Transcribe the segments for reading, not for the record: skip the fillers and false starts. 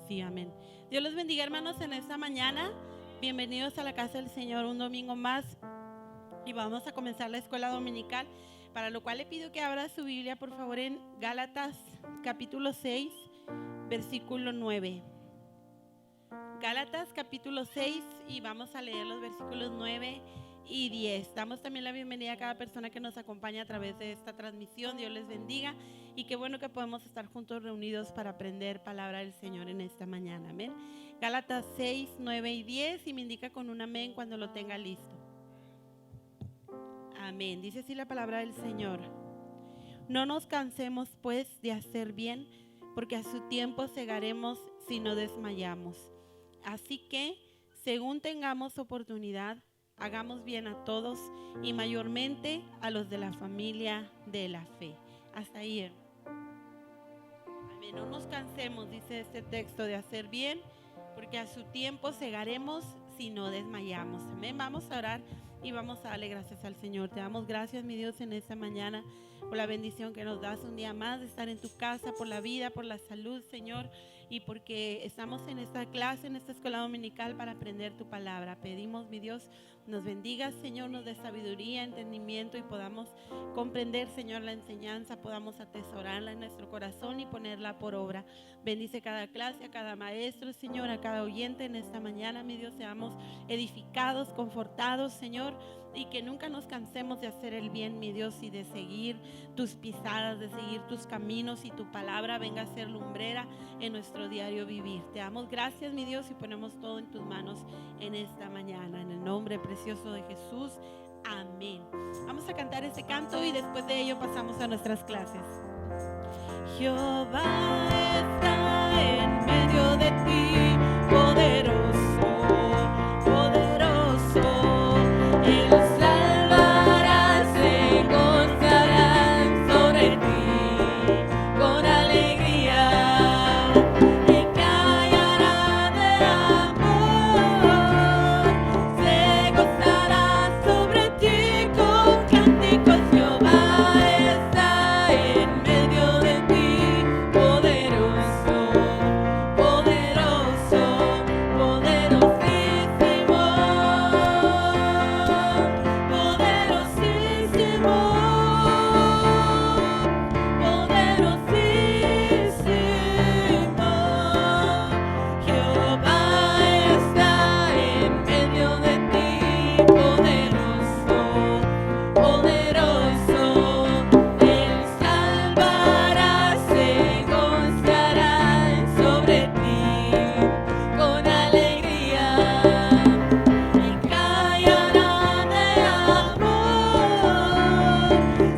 Sí, amén. Dios los bendiga, hermanos, en esta mañana. Bienvenidos a la casa del Señor un domingo más. Y vamos a comenzar la escuela dominical, para lo cual le pido que abra su Biblia, por favor, en Gálatas capítulo 6, versículo 9. Gálatas capítulo 6, y vamos a leer los versículos 9 y 10. Damos también la bienvenida a cada persona que nos acompaña a través de esta transmisión. Dios les bendiga, y qué bueno que podemos estar juntos reunidos para aprender palabra del Señor en esta mañana. Amén. Gálatas 6, 9 y 10, y me indica con un amén cuando lo tenga listo. Amén. Dice así la palabra del Señor: no nos cansemos pues de hacer bien, porque a su tiempo segaremos si no desmayamos. Así que, según tengamos oportunidad, hagamos bien a todos, y mayormente a los de la familia de la fe. Hasta ahí. Amén. No nos cansemos, dice este texto, de hacer bien, porque a su tiempo segaremos si no desmayamos. Amén. Vamos a orar y vamos a darle gracias al Señor. Te damos gracias, mi Dios, en esta mañana, por la bendición que nos das un día más de estar en tu casa, por la vida, por la salud, Señor, y porque estamos en esta clase, en esta escuela dominical, para aprender tu palabra. Pedimos, mi Dios, nos bendiga, Señor, nos dé sabiduría, entendimiento, y podamos comprender, Señor, la enseñanza, podamos atesorarla en nuestro corazón y ponerla por obra. Bendice cada clase, a cada maestro, Señor, a cada oyente en esta mañana, mi Dios, seamos edificados, confortados, Señor, y que nunca nos cansemos de hacer el bien, mi Dios, y de seguir tus pisadas, de seguir tus caminos, y tu palabra venga a ser lumbrera en nuestro diario vivir. Te damos gracias, mi Dios, y ponemos todo en tus manos en esta mañana, en el nombre precioso de Jesús. Amén. Vamos a cantar ese canto y después de ello pasamos a nuestras clases. Jehová está en medio de ti, poderoso, poderoso. Él salvará, se gozarán sobre ti con alegría, y callará de amor, se gozará sobre ti con cánticos. Jehová está en medio de ti, poderoso, poderoso, poderosísimo, poderosísimo, poderosísimo. Jehová está en medio de ti, poderoso, poderoso. Él salvará, se gozará sobre ti con alegría, y callará de amor,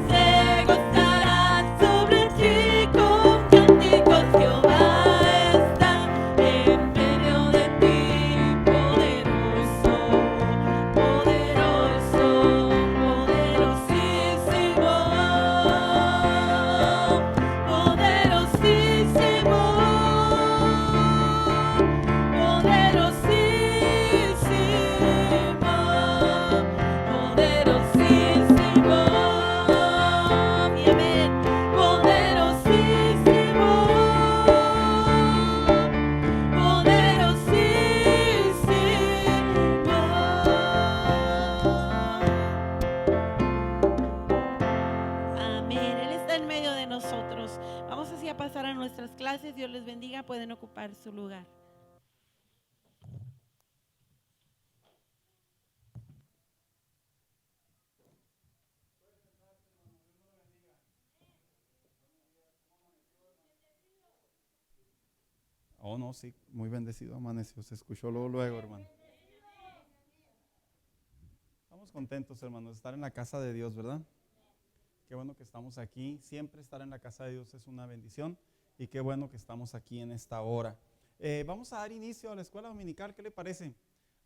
se gozará sobre ti con cánticos. Jehová está en medio de ti, poderoso, poderoso, poderosísimo, poderosísimo, poderosísimo, poderosísimo, y amén, poderosísimo, poderosísimo. Amén. Él está en medio de nosotros. Vamos así a pasar a nuestras clases. Dios les bendiga. Pueden ocupar su lugar. Oh, no, sí, muy bendecido amaneció. Se escuchó luego, hermano. Estamos contentos, hermanos, de estar en la casa de Dios, ¿verdad? Qué bueno que estamos aquí. Siempre estar en la casa de Dios es una bendición, y qué bueno que estamos aquí en esta hora. Vamos a dar inicio a la escuela dominical, ¿qué le parece?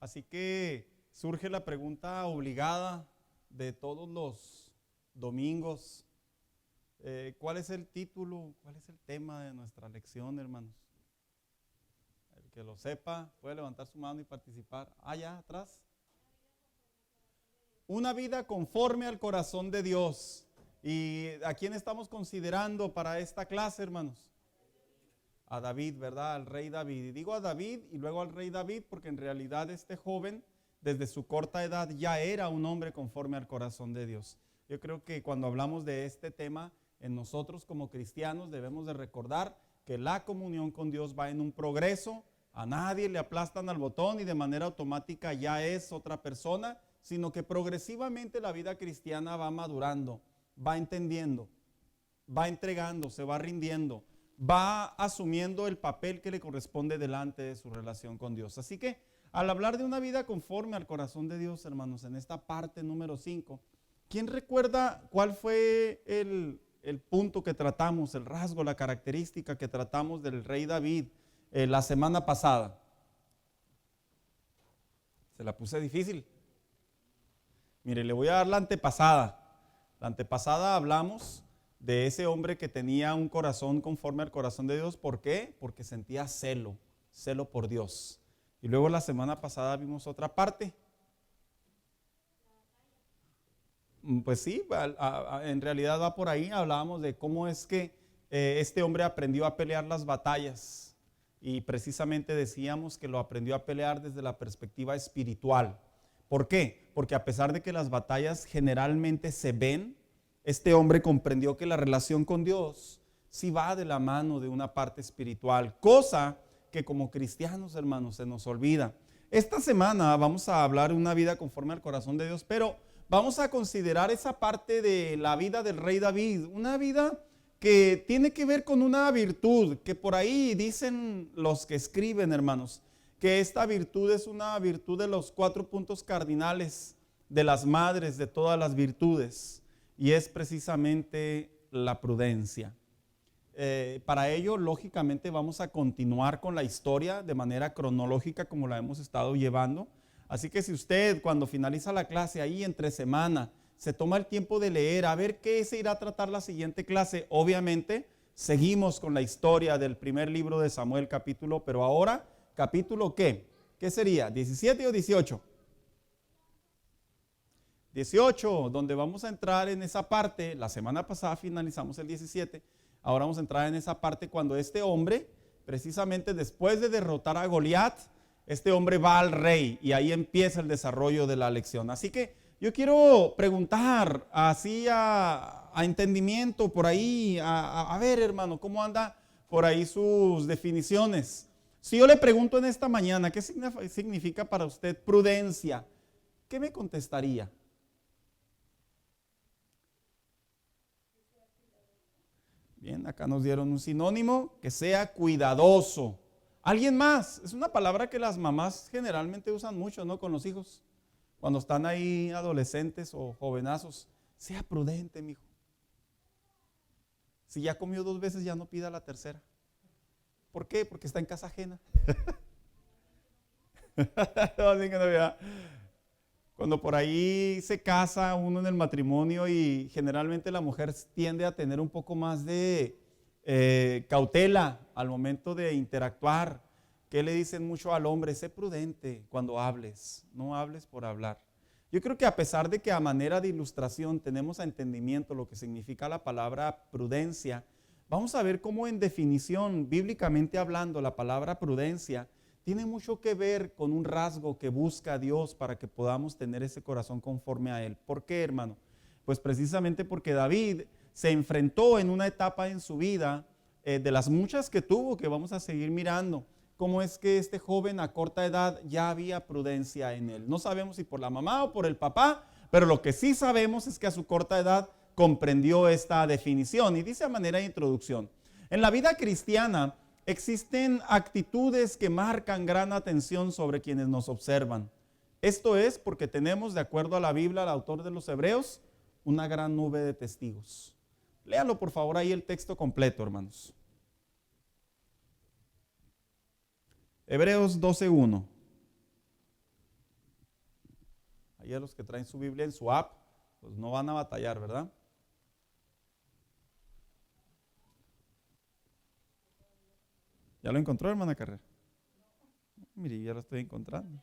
Así que surge la pregunta obligada de todos los domingos. ¿Cuál es el título? ¿Cuál es el tema de nuestra lección, hermanos? El que lo sepa puede levantar su mano y participar. Allá atrás. Una vida conforme al corazón de Dios. ¿Y a quién estamos considerando para esta clase, hermanos? a David, ¿verdad? Al rey David. Y digo a David y luego al rey David porque en realidad este joven desde su corta edad ya era un hombre conforme al corazón de Dios. Yo creo que cuando hablamos de este tema, en nosotros como cristianos debemos de recordar que la comunión con Dios va en un progreso. A nadie le aplastan al botón y de manera automática ya es otra persona, sino que progresivamente la vida cristiana va madurando, va entendiendo, va entregando, se va rindiendo, va asumiendo el papel que le corresponde delante de su relación con Dios. Así que al hablar de una vida conforme al corazón de Dios, hermanos, en esta parte número 5, ¿quién recuerda cuál fue el punto que tratamos, el rasgo, la característica que tratamos del rey David la semana pasada? Se la puse difícil. Mire, le voy a dar la antepasada. La antepasada hablamos de ese hombre que tenía un corazón conforme al corazón de Dios. ¿Por qué? Porque sentía celo por Dios. Y luego la semana pasada vimos otra parte. Pues sí, en realidad va por ahí. Hablábamos de cómo es que este hombre aprendió a pelear las batallas. Y precisamente decíamos que lo aprendió a pelear desde la perspectiva espiritual. ¿Por qué? Porque a pesar de que las batallas generalmente se ven, este hombre comprendió que la relación con Dios sí va de la mano de una parte espiritual, cosa que como cristianos, hermanos, se nos olvida. Esta semana vamos a hablar de una vida conforme al corazón de Dios, pero vamos a considerar esa parte de la vida del rey David, una vida que tiene que ver con una virtud, que por ahí dicen los que escriben, hermanos, que esta virtud es una virtud de los 4 puntos cardinales de las madres de todas las virtudes, y es precisamente la prudencia. Para ello, lógicamente, vamos a continuar con la historia de manera cronológica como la hemos estado llevando. Así que si usted, cuando finaliza la clase ahí entre semana, se toma el tiempo de leer, a ver qué se irá a tratar la siguiente clase, obviamente seguimos con la historia del primer libro de Samuel capítulo, pero ahora, capítulo ¿qué? ¿Qué sería? ¿17 o 18? 18, donde vamos a entrar en esa parte. La semana pasada finalizamos el 17, ahora vamos a entrar en esa parte cuando este hombre, precisamente después de derrotar a Goliat, este hombre va al rey y ahí empieza el desarrollo de la lección. Así que yo quiero preguntar así a entendimiento por ahí, a ver, hermano, ¿cómo anda por ahí sus definiciones? Si yo le pregunto en esta mañana, ¿qué significa para usted prudencia? ¿Qué me contestaría? Bien, acá nos dieron un sinónimo, que sea cuidadoso. ¿Alguien más? Es una palabra que las mamás generalmente usan mucho, ¿no? Con los hijos. Cuando están ahí adolescentes o jovenazos, sea prudente, mijo. Si ya comió 2 veces, ya no pida la tercera. ¿Por qué? Porque está en casa ajena. Cuando por ahí se casa uno en el matrimonio y generalmente la mujer tiende a tener un poco más de cautela al momento de interactuar. ¿Qué le dicen mucho al hombre? Sé prudente cuando hables, no hables por hablar. Yo creo que a pesar de que a manera de ilustración tenemos a entendimiento lo que significa la palabra prudencia, vamos a ver cómo en definición, bíblicamente hablando, la palabra prudencia tiene mucho que ver con un rasgo que busca Dios para que podamos tener ese corazón conforme a Él. ¿Por qué, hermano? Pues precisamente porque David se enfrentó en una etapa en su vida, de las muchas que tuvo, que vamos a seguir mirando, cómo es que este joven a corta edad ya había prudencia en él. No sabemos si por la mamá o por el papá, pero lo que sí sabemos es que a su corta edad comprendió esta definición y dice a manera de introducción: en la vida cristiana existen actitudes que marcan gran atención sobre quienes nos observan. Esto es porque tenemos, de acuerdo a la Biblia, el autor de los Hebreos, una gran nube de testigos. Léalo por favor ahí el texto completo, hermanos. Hebreos 12:1. Ahí a los que traen su Biblia en su app, pues no van a batallar, ¿verdad? ¿Ya lo encontró, hermana Carrera? Mire, ya lo estoy encontrando.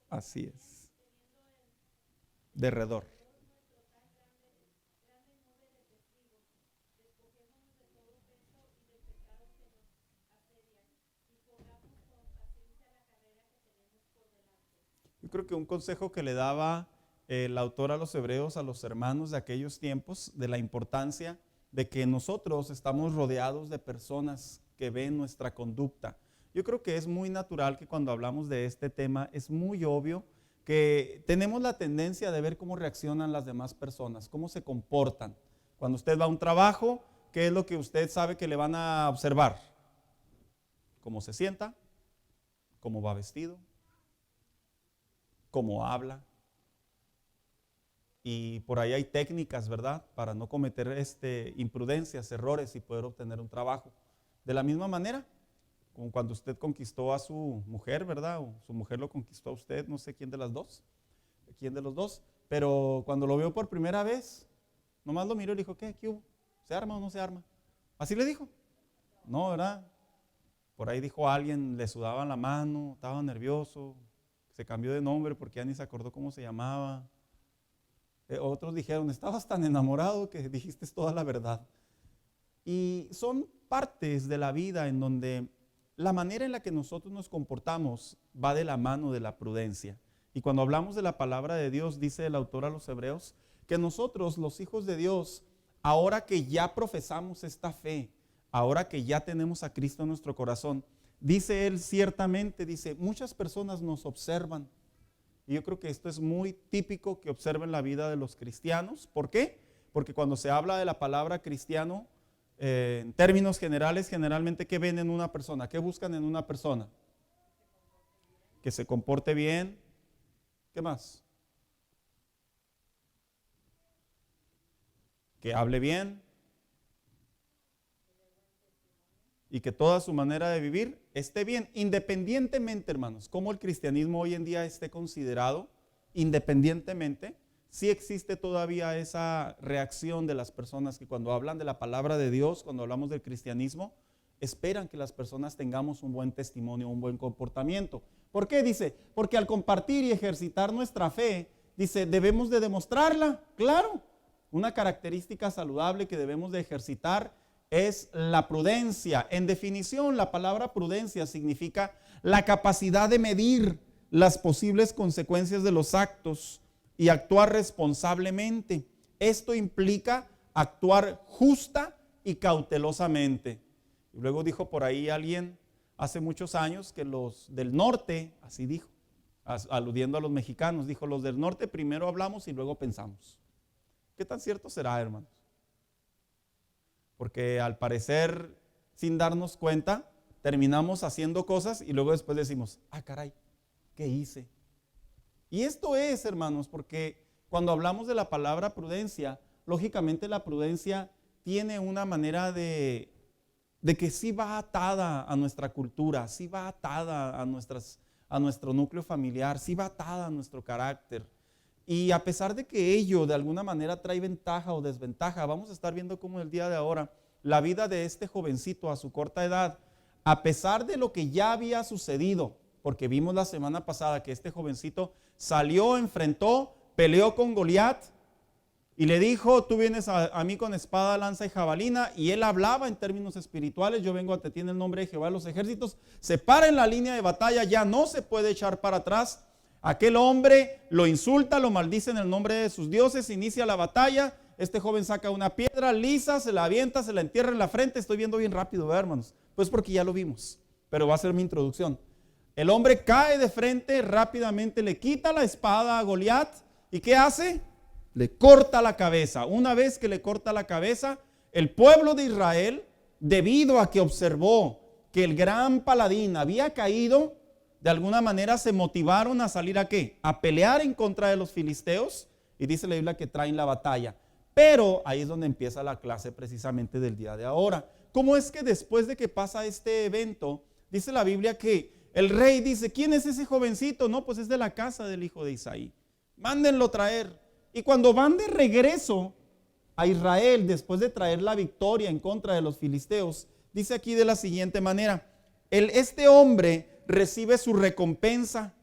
Así es. Derredor. Yo creo que un consejo que le daba el autor a los hebreos, a los hermanos de aquellos tiempos, de la importancia de que nosotros estamos rodeados de personas que ven nuestra conducta. Yo creo que es muy natural que cuando hablamos de este tema, es muy obvio que tenemos la tendencia de ver cómo reaccionan las demás personas, cómo se comportan. Cuando usted va a un trabajo, ¿qué es lo que usted sabe que le van a observar? ¿Cómo se sienta? ¿Cómo va vestido? ¿Cómo habla? Y por ahí hay técnicas, ¿verdad? Para no cometer imprudencias, errores y poder obtener un trabajo. De la misma manera, como cuando usted conquistó a su mujer, ¿verdad? O su mujer lo conquistó a usted, no sé quién de los dos, pero cuando lo vio por primera vez, nomás lo miró y le dijo, ¿qué hubo? ¿Se arma o no se arma? Así le dijo. No, ¿verdad? Por ahí dijo alguien, le sudaba la mano, estaba nervioso, se cambió de nombre porque ya ni se acordó cómo se llamaba. Otros dijeron, estabas tan enamorado que dijiste toda la verdad. Y son partes de la vida en donde la manera en la que nosotros nos comportamos va de la mano de la prudencia. Y cuando hablamos de la palabra de Dios, dice el autor a los hebreos, que nosotros, los hijos de Dios, ahora que ya profesamos esta fe, ahora que ya tenemos a Cristo en nuestro corazón, dice él ciertamente, dice, muchas personas nos observan. Y yo creo que esto es muy típico que observen la vida de los cristianos. ¿Por qué? Porque cuando se habla de la palabra cristiano, en términos generales, generalmente, ¿qué ven en una persona? ¿Qué buscan en una persona? Que se comporte bien. ¿Qué más? Que hable bien. Y que toda su manera de vivir esté bien, independientemente, hermanos, como el cristianismo hoy en día esté considerado, independientemente, sí existe todavía esa reacción de las personas que cuando hablan de la palabra de Dios, cuando hablamos del cristianismo, esperan que las personas tengamos un buen testimonio, un buen comportamiento. ¿Por qué? Dice, porque al compartir y ejercitar nuestra fe, dice, debemos de demostrarla, claro, una característica saludable que debemos de ejercitar es la prudencia. En definición, la palabra prudencia significa la capacidad de medir las posibles consecuencias de los actos y actuar responsablemente. Esto implica actuar justa y cautelosamente. Y luego dijo por ahí alguien hace muchos años que los del norte, así dijo, aludiendo a los mexicanos, dijo, los del norte primero hablamos y luego pensamos. ¿Qué tan cierto será, hermanos? Porque al parecer, sin darnos cuenta, terminamos haciendo cosas y luego después decimos, ah, caray, ¿qué hice? Y esto es, hermanos, porque cuando hablamos de la palabra prudencia, lógicamente la prudencia tiene una manera de que sí va atada a nuestra cultura, sí va atada a nuestro núcleo familiar, sí va atada a nuestro carácter. Y a pesar de que ello de alguna manera trae ventaja o desventaja, vamos a estar viendo cómo el día de ahora la vida de este jovencito a su corta edad, a pesar de lo que ya había sucedido, porque vimos la semana pasada que este jovencito salió, enfrentó, peleó con Goliat y le dijo, tú vienes a mí con espada, lanza y jabalina, y él hablaba en términos espirituales, yo vengo ante ti en el nombre de Jehová de los ejércitos, se para en la línea de batalla, ya no se puede echar para atrás. Aquel hombre lo insulta, lo maldice en el nombre de sus dioses, inicia la batalla, este joven saca una piedra lisa, se la avienta, se la entierra en la frente. Estoy viendo bien rápido, ¿verdad, hermanos? Pues porque ya lo vimos, pero va a ser mi introducción. El hombre cae de frente, rápidamente le quita la espada a Goliat, ¿y qué hace? Le corta la cabeza. Una vez que le corta la cabeza, el pueblo de Israel, debido a que observó que el gran paladín había caído, de alguna manera se motivaron a salir ¿a qué? A pelear en contra de los filisteos, y dice la Biblia que traen la batalla. Pero ahí es donde empieza la clase precisamente del día de ahora. ¿Cómo es que después de que pasa este evento, dice la Biblia que el rey dice, ¿quién es ese jovencito? No, pues es de la casa del hijo de Isaí. Mándenlo traer. Y cuando van de regreso a Israel, después de traer la victoria en contra de los filisteos, dice aquí de la siguiente manera, este hombre recibe su recompensa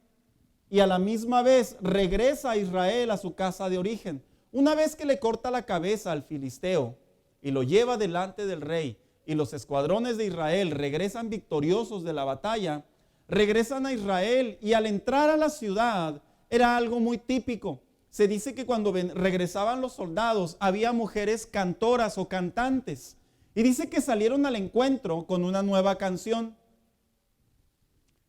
y a la misma vez regresa a Israel a su casa de origen. Una vez que le corta la cabeza al filisteo y lo lleva delante del rey y los escuadrones de Israel regresan victoriosos de la batalla, regresan a Israel y al entrar a la ciudad era algo muy típico. Se dice que cuando regresaban los soldados había mujeres cantoras o cantantes. Y dice que salieron al encuentro con una nueva canción.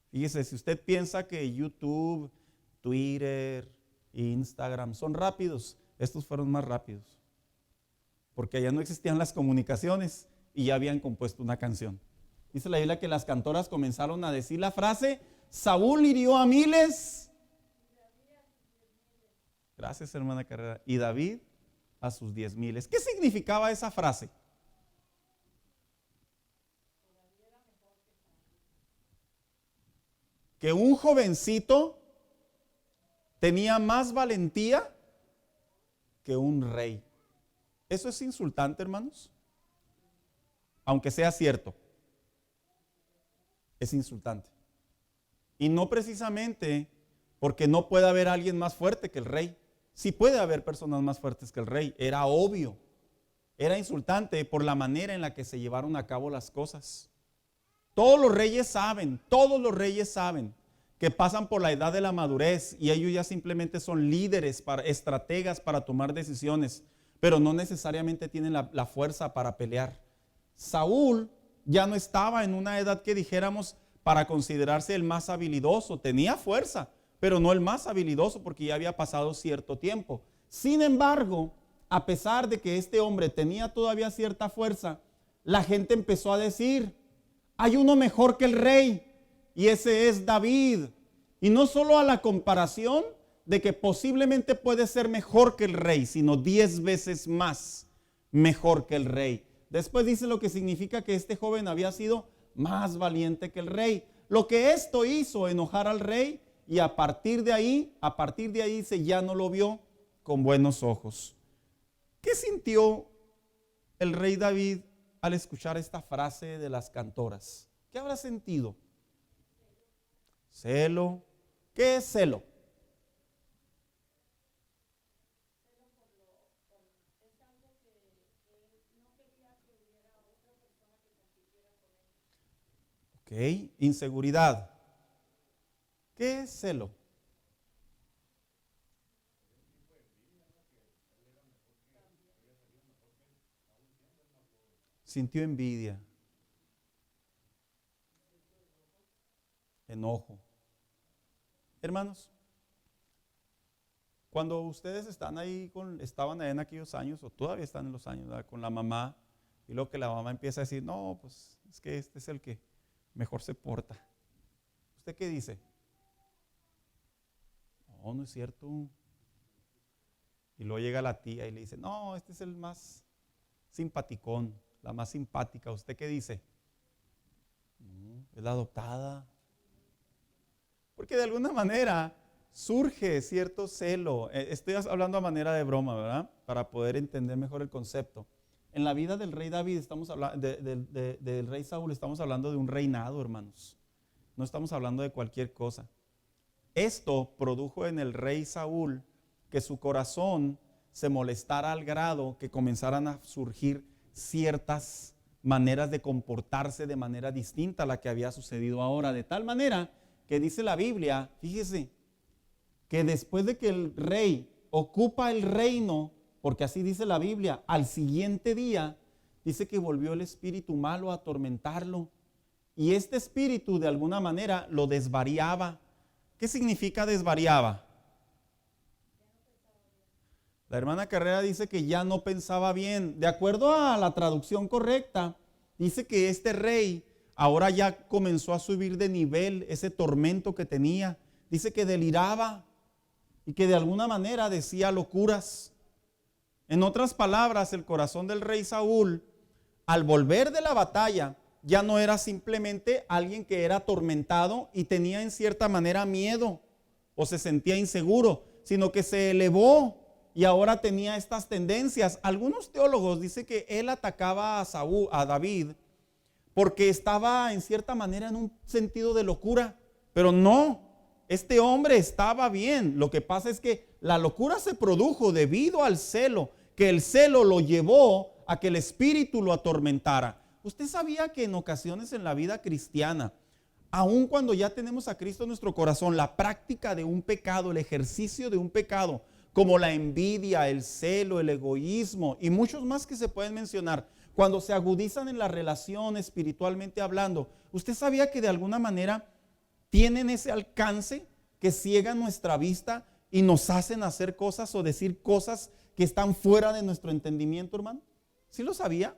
Fíjese, si usted piensa que YouTube, Twitter, Instagram son rápidos, estos fueron más rápidos. Porque allá no existían las comunicaciones y ya habían compuesto una canción. Dice la Biblia que las cantoras comenzaron a decir la frase: Saúl hirió a miles. Gracias, hermana Carrera. Y David a sus 10,000. ¿Qué significaba esa frase? Que un jovencito tenía más valentía que un rey. ¿Eso es insultante, hermanos? Aunque sea cierto, es insultante. Y no precisamente porque no puede haber alguien más fuerte que el rey. Sí puede haber personas más fuertes que el rey, era obvio. Era insultante por la manera en la que se llevaron a cabo las cosas. Todos los reyes saben que pasan por la edad de la madurez y ellos ya simplemente son líderes, estrategas para tomar decisiones, pero no necesariamente tienen la fuerza para pelear. Saúl ya no estaba en una edad que dijéramos para considerarse el más habilidoso. Tenía fuerza, pero no el más habilidoso porque ya había pasado cierto tiempo. Sin embargo, a pesar de que este hombre tenía todavía cierta fuerza, la gente empezó a decir: hay uno mejor que el rey, y ese es David. Y no solo a la comparación de que posiblemente puede ser mejor que el rey, sino 10 veces más mejor que el rey. Después dice lo que significa que este joven había sido más valiente que el rey. Lo que esto hizo enojar al rey, y a partir de ahí dice, ya no lo vio con buenos ojos. ¿Qué sintió el rey David al escuchar esta frase de las cantoras? ¿Qué habrá sentido? Celo. ¿Qué es celo? Ok, inseguridad. ¿Qué es celo? Sintió envidia, enojo. Hermanos, cuando ustedes estaban ahí en aquellos años, o todavía están en los años, ¿verdad?, con la mamá, y luego que la mamá empieza a decir: no, pues es que este es el que mejor se porta. ¿Usted qué dice? No, no es cierto. Y luego llega la tía y le dice: no, este es el más simpaticón, la más simpática. ¿Usted qué dice? No, es la adoptada. Porque de alguna manera surge cierto celo. Estoy hablando a manera de broma, ¿verdad?, para poder entender mejor el concepto. En la vida del rey David, estamos hablando del rey Saúl, estamos hablando de un reinado, hermanos. No estamos hablando de cualquier cosa. Esto produjo en el rey Saúl que su corazón se molestara al grado que comenzaran a surgir ciertas maneras de comportarse de manera distinta a la que había sucedido ahora. De tal manera que dice la Biblia, fíjese, que después de que el rey ocupa el reino, porque así dice la Biblia, al siguiente día dice que volvió el espíritu malo a atormentarlo. Y este espíritu de alguna manera lo desvariaba. ¿Qué significa desvariaba? La hermana Carrera dice que ya no pensaba bien. De acuerdo a la traducción correcta, dice que este rey ahora ya comenzó a subir de nivel ese tormento que tenía. Dice que deliraba y que de alguna manera decía locuras. En otras palabras, el corazón del rey Saúl, al volver de la batalla, ya no era simplemente alguien que era atormentado y tenía en cierta manera miedo o se sentía inseguro, sino que se elevó y ahora tenía estas tendencias. Algunos teólogos dicen que él atacaba a David porque estaba en cierta manera en un sentido de locura, pero no, este hombre estaba bien. Lo que pasa es que la locura se produjo debido al celo, que el celo lo llevó a que el espíritu lo atormentara. ¿Usted sabía que en ocasiones en la vida cristiana aun cuando ya tenemos a Cristo en nuestro corazón, la práctica de un pecado, el ejercicio de un pecado, como la envidia, el celo, el egoísmo y muchos más que se pueden mencionar, cuando se agudizan en la relación espiritualmente hablando, ¿usted sabía que de alguna manera tienen ese alcance que ciegan nuestra vista y nos hacen hacer cosas o decir cosas que están fuera de nuestro entendimiento, hermano? ¿Sí lo sabía?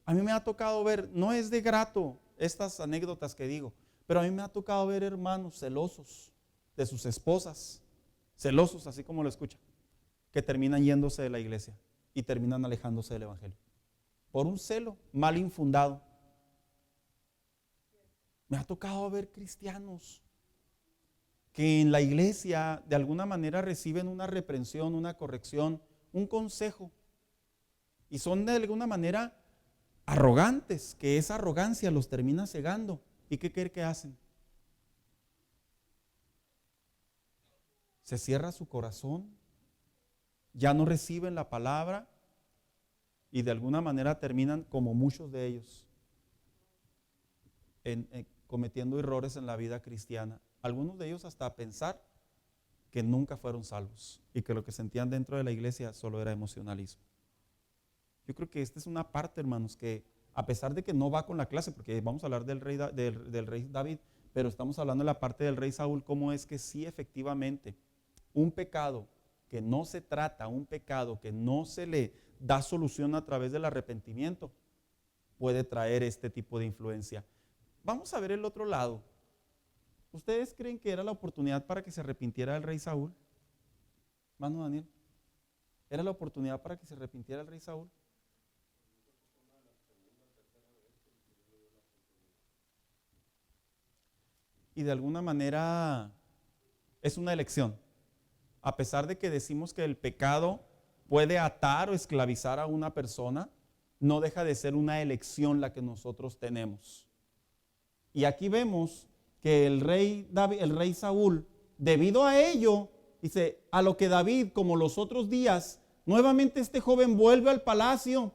A mí me ha tocado ver, no es de grato estas anécdotas que digo, pero a mí me ha tocado ver hermanos celosos de sus esposas, celosos así como lo escuchan, que terminan yéndose de la iglesia y terminan alejándose del evangelio por un celo mal infundado. Me ha tocado ver cristianos que en la iglesia de alguna manera reciben una reprensión, una corrección, un consejo y son de alguna manera arrogantes, que esa arrogancia los termina cegando. ¿Y qué cree que hacen? Se cierra su corazón, ya no reciben la palabra y de alguna manera terminan como muchos de ellos cometiendo errores en la vida cristiana. Algunos de ellos hasta pensar que nunca fueron salvos y que lo que sentían dentro de la iglesia solo era emocionalismo. Yo creo que esta es una parte, hermanos, que a pesar de que no va con la clase, porque vamos a hablar del rey David, pero estamos hablando de la parte del rey Saúl, cómo es que sí, efectivamente, un pecado que no se trata, un pecado que no se le da solución a través del arrepentimiento, puede traer este tipo de influencia. Vamos a ver el otro lado. ¿Ustedes creen que era la oportunidad para que se arrepintiera el rey Saúl? Hermano Daniel, ¿era la oportunidad para que se arrepintiera el rey Saúl? Y de alguna manera es una elección. A pesar de que decimos que el pecado puede atar o esclavizar a una persona, no deja de ser una elección la que nosotros tenemos. Y aquí vemos que el rey Saúl, debido a ello, dice, a lo que David, como los otros días, nuevamente este joven vuelve al palacio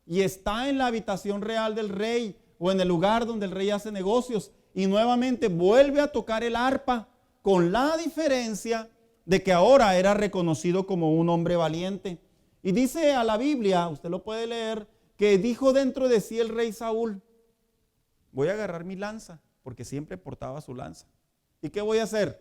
y está en la habitación real del rey o en el lugar donde el rey hace negocios y nuevamente vuelve a tocar el arpa, con la diferencia de que ahora era reconocido como un hombre valiente. Y dice a la Biblia, usted lo puede leer, que dijo dentro de sí el rey Saúl: voy a agarrar mi lanza, porque siempre portaba su lanza. ¿Y qué voy a hacer?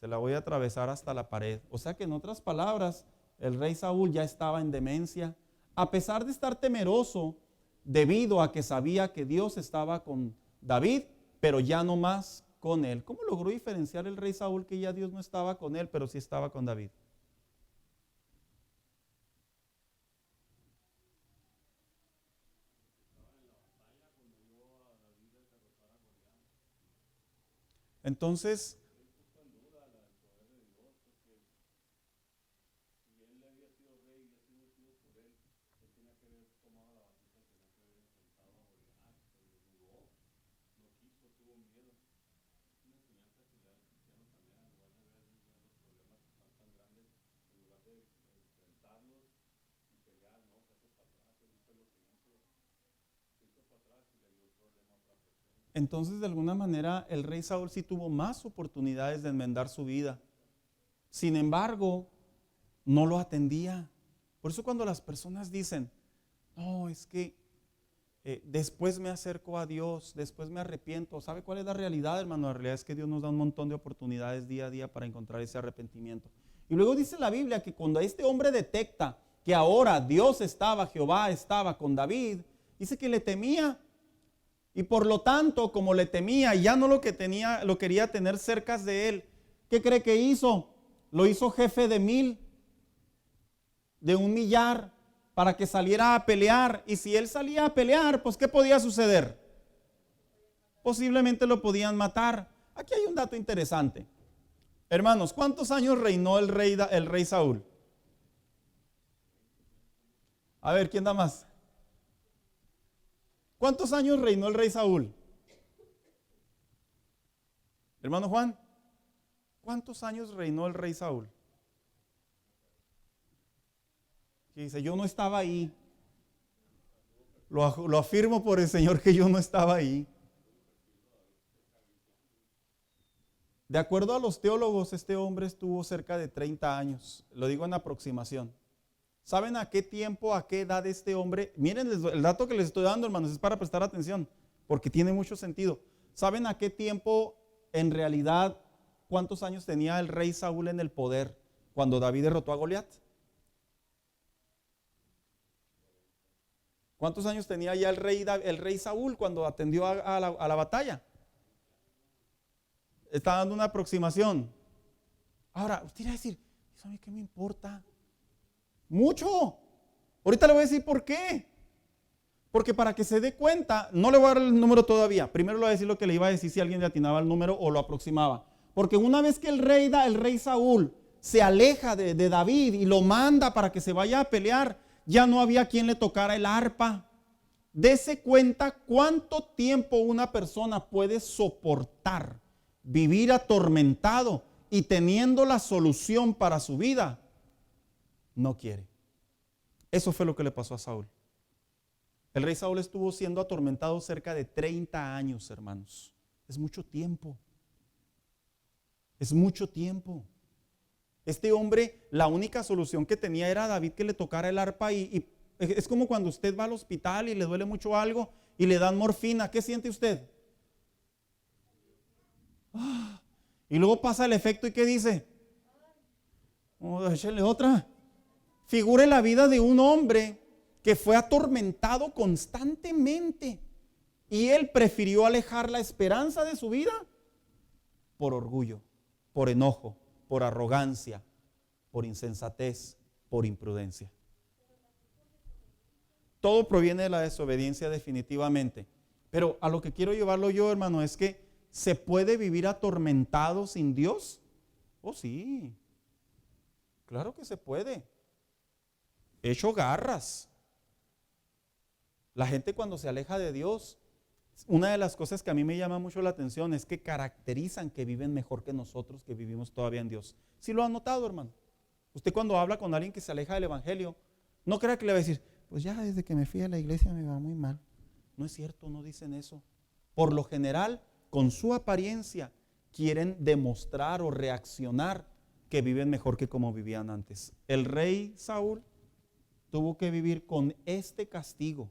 Se la voy a atravesar hasta la pared. O sea que en otras palabras, el rey Saúl ya estaba en demencia, a pesar de estar temeroso, debido a que sabía que Dios estaba con David, pero ya no más con él. ¿Cómo logró diferenciar el rey Saúl que ya Dios no estaba con él, pero sí estaba con David? Entonces, de alguna manera el rey Saúl sí tuvo más oportunidades de enmendar su vida. Sin embargo, no lo atendía. Por eso cuando las personas dicen, no, es que después me acerco a Dios, después me arrepiento. ¿Sabe cuál es la realidad, hermano? La realidad es que Dios nos da un montón de oportunidades día a día para encontrar ese arrepentimiento. Y luego dice la Biblia que cuando este hombre detecta que ahora Dios estaba, Jehová estaba con David, dice que le temía. Y por lo tanto, como le temía, ya no lo quería tener cerca de él. ¿Qué cree que hizo? Lo hizo jefe de 1000, de 1,000,000, para que saliera a pelear. Y si él salía a pelear, pues ¿qué podía suceder? Posiblemente lo podían matar. Aquí hay un dato interesante. Hermanos, ¿cuántos años reinó el rey Saúl? A ver, ¿quién da más? ¿Cuántos años reinó el rey Saúl? Hermano Juan, ¿cuántos años reinó el rey Saúl? Y dice, yo no estaba ahí. Lo afirmo por el Señor que yo no estaba ahí. De acuerdo a los teólogos, este hombre estuvo cerca de 30 años. Lo digo en aproximación. ¿Saben a qué tiempo, a qué edad este hombre? Miren el dato que les estoy dando, hermanos, es para prestar atención, porque tiene mucho sentido. ¿Saben a qué tiempo, en realidad, cuántos años tenía el rey Saúl en el poder cuando David derrotó a Goliat? ¿Cuántos años tenía ya el rey Saúl cuando atendió a la batalla? Está dando una aproximación. Ahora, usted va a decir, ¿eso a mí qué me importa? Mucho. Ahorita le voy a decir por qué. Porque para que se dé cuenta, no le voy a dar el número todavía. Primero le voy a decir lo que le iba a decir si alguien le atinaba el número o lo aproximaba. Porque una vez que el rey Saúl se aleja de David y lo manda para que se vaya a pelear, ya no había quien le tocara el arpa. Dese cuenta cuánto tiempo una persona puede soportar vivir atormentado y teniendo la solución para su vida, no quiere. Eso fue lo que le pasó a Saúl. El rey Saúl estuvo siendo atormentado cerca de 30 años, hermanos. Es mucho tiempo. Es mucho tiempo. Este hombre, la única solución que tenía era a David que le tocara el arpa y es como cuando usted va al hospital y le duele mucho algo y le dan morfina. ¿Qué siente usted? Y luego pasa el efecto y ¿qué dice? Échale otra. Figure la vida de un hombre que fue atormentado constantemente y él prefirió alejar la esperanza de su vida por orgullo, por enojo, por arrogancia, por insensatez, por imprudencia. Todo proviene de la desobediencia definitivamente. Pero a lo que quiero llevarlo yo, hermano, es que ¿se puede vivir atormentado sin Dios? Oh, sí. Claro que se puede. Hecho garras. La gente cuando se aleja de Dios, una de las cosas que a mí me llama mucho la atención es que caracterizan que viven mejor que nosotros que vivimos todavía en Dios. ¿Sí lo han notado, hermano? Usted cuando habla con alguien que se aleja del evangelio, no crea que le va a decir, pues ya desde que me fui a la iglesia me va muy mal. No es cierto, no dicen eso. Por lo general, con su apariencia, quieren demostrar o reaccionar que viven mejor que como vivían antes. El rey Saúl tuvo que vivir con este castigo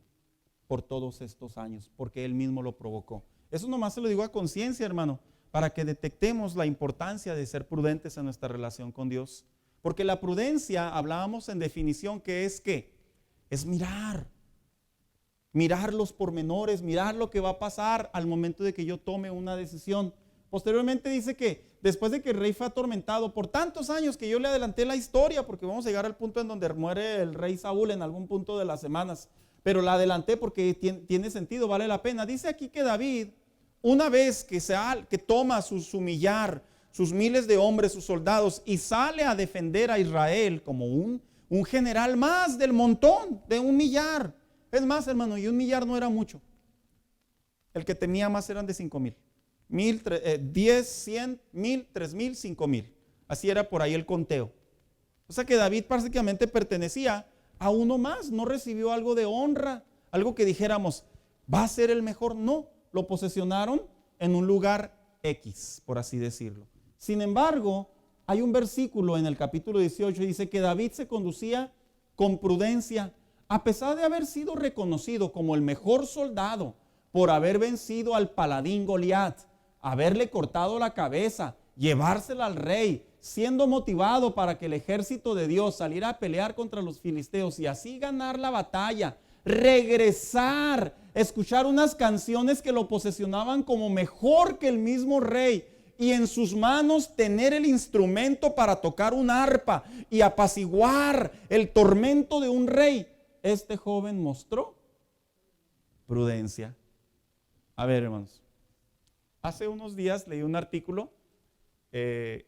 por todos estos años, porque él mismo lo provocó. Eso nomás se lo digo a conciencia, hermano, para que detectemos la importancia de ser prudentes en nuestra relación con Dios. Porque la prudencia, hablábamos en definición, que es ¿qué? Es mirar los pormenores, mirar lo que va a pasar al momento de que yo tome una decisión. Posteriormente dice que después de que el rey fue atormentado por tantos años, que yo le adelanté la historia, porque vamos a llegar al punto en donde muere el rey Saúl en algún punto de las semanas, pero la adelanté porque tiene sentido, vale la pena. Dice aquí que David, una vez que toma su millar, sus miles de hombres, sus soldados, y sale a defender a Israel como un general más del montón, de 1 millar. Es más, hermano, y 1 millar no era mucho. El que tenía más eran de 5,000. 10, 100, 1000, 3000, 5000. Así era por ahí el conteo. O sea que David prácticamente pertenecía a uno más, no recibió algo de honra, algo que dijéramos, va a ser el mejor. No, lo posesionaron en un lugar X, por así decirlo. Sin embargo, hay un versículo en el capítulo 18, dice que David se conducía con prudencia, a pesar de haber sido reconocido como el mejor soldado por haber vencido al paladín Goliat, haberle cortado la cabeza, llevársela al rey, siendo motivado para que el ejército de Dios saliera a pelear contra los filisteos y así ganar la batalla, regresar, escuchar unas canciones que lo posesionaban como mejor que el mismo rey y en sus manos tener el instrumento para tocar un arpa y apaciguar el tormento de un rey. Este joven mostró prudencia. A ver, hermanos, hace unos días leí un artículo de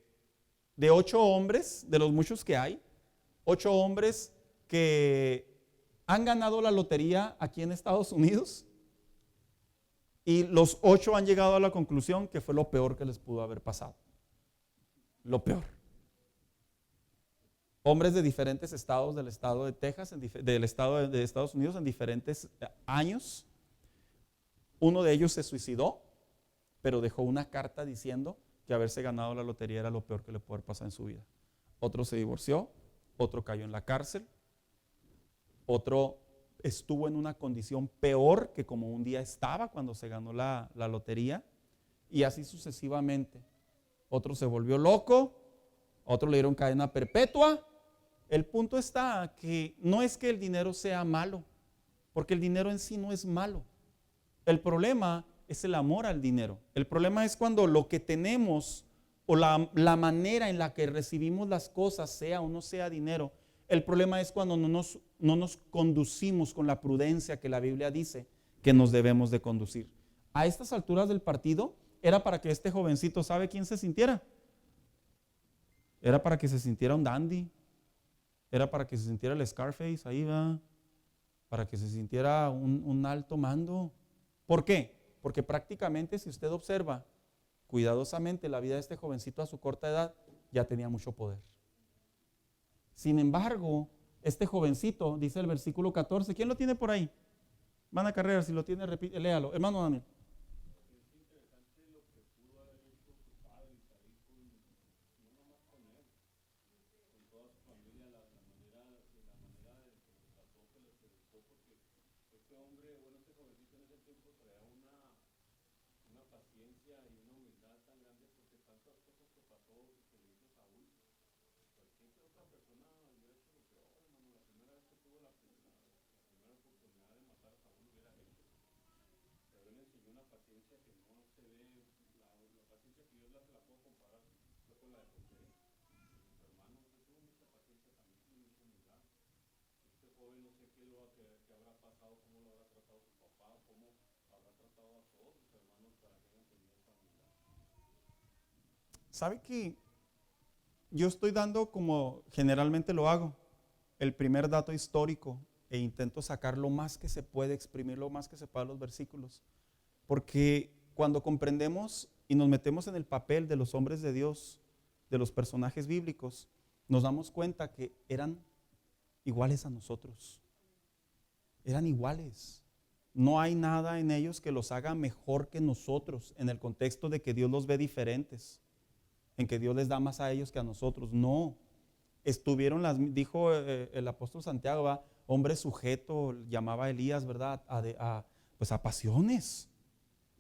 8 hombres, de los muchos que hay, 8 hombres que han ganado la lotería aquí en Estados Unidos y los 8 han llegado a la conclusión que fue lo peor que les pudo haber pasado. Lo peor. hombres de diferentes estados del estado de Texas, del estado de Estados Unidos en diferentes años. Uno de ellos se suicidó, pero dejó una carta diciendo que haberse ganado la lotería era lo peor que le puede pasar en su vida. Otro se divorció, otro cayó en la cárcel, otro estuvo en una condición peor que como un día estaba cuando se ganó la lotería, y así sucesivamente. Otro se volvió loco, otro le dieron cadena perpetua. El punto está que no es que el dinero sea malo, porque el dinero en sí no es malo. El problema es el amor al dinero. El problema es cuando lo que tenemos o la manera en la que recibimos las cosas, sea o no sea dinero, el problema es cuando no nos conducimos con la prudencia que la Biblia dice que nos debemos de conducir. A estas alturas del partido era para que este jovencito, ¿sabe quién se sintiera? Era para que se sintiera un dandy, era para que se sintiera el Scarface, ahí va, para que se sintiera un alto mando. ¿Por qué? Porque prácticamente, si usted observa cuidadosamente la vida de este jovencito a su corta edad, ya tenía mucho poder. Sin embargo, este jovencito, dice el versículo 14, ¿quién lo tiene por ahí? Van a carrera, si lo tiene, repite, léalo. Hermano Daniel. ¿Sabe que yo estoy dando, como generalmente lo hago, el primer dato histórico e intento sacar lo más que se puede, exprimir lo más que se pueda los versículos? Porque cuando comprendemos y nos metemos en el papel de los hombres de Dios, de los personajes bíblicos, nos damos cuenta que eran iguales a nosotros. Eran iguales. No hay nada en ellos que los haga mejor que nosotros, en el contexto de que Dios los ve diferentes, en que Dios les da más a ellos que a nosotros. No. Estuvieron, dijo el apóstol Santiago, ¿va? Hombre sujeto, llamaba a Elías, ¿verdad? Pues a pasiones.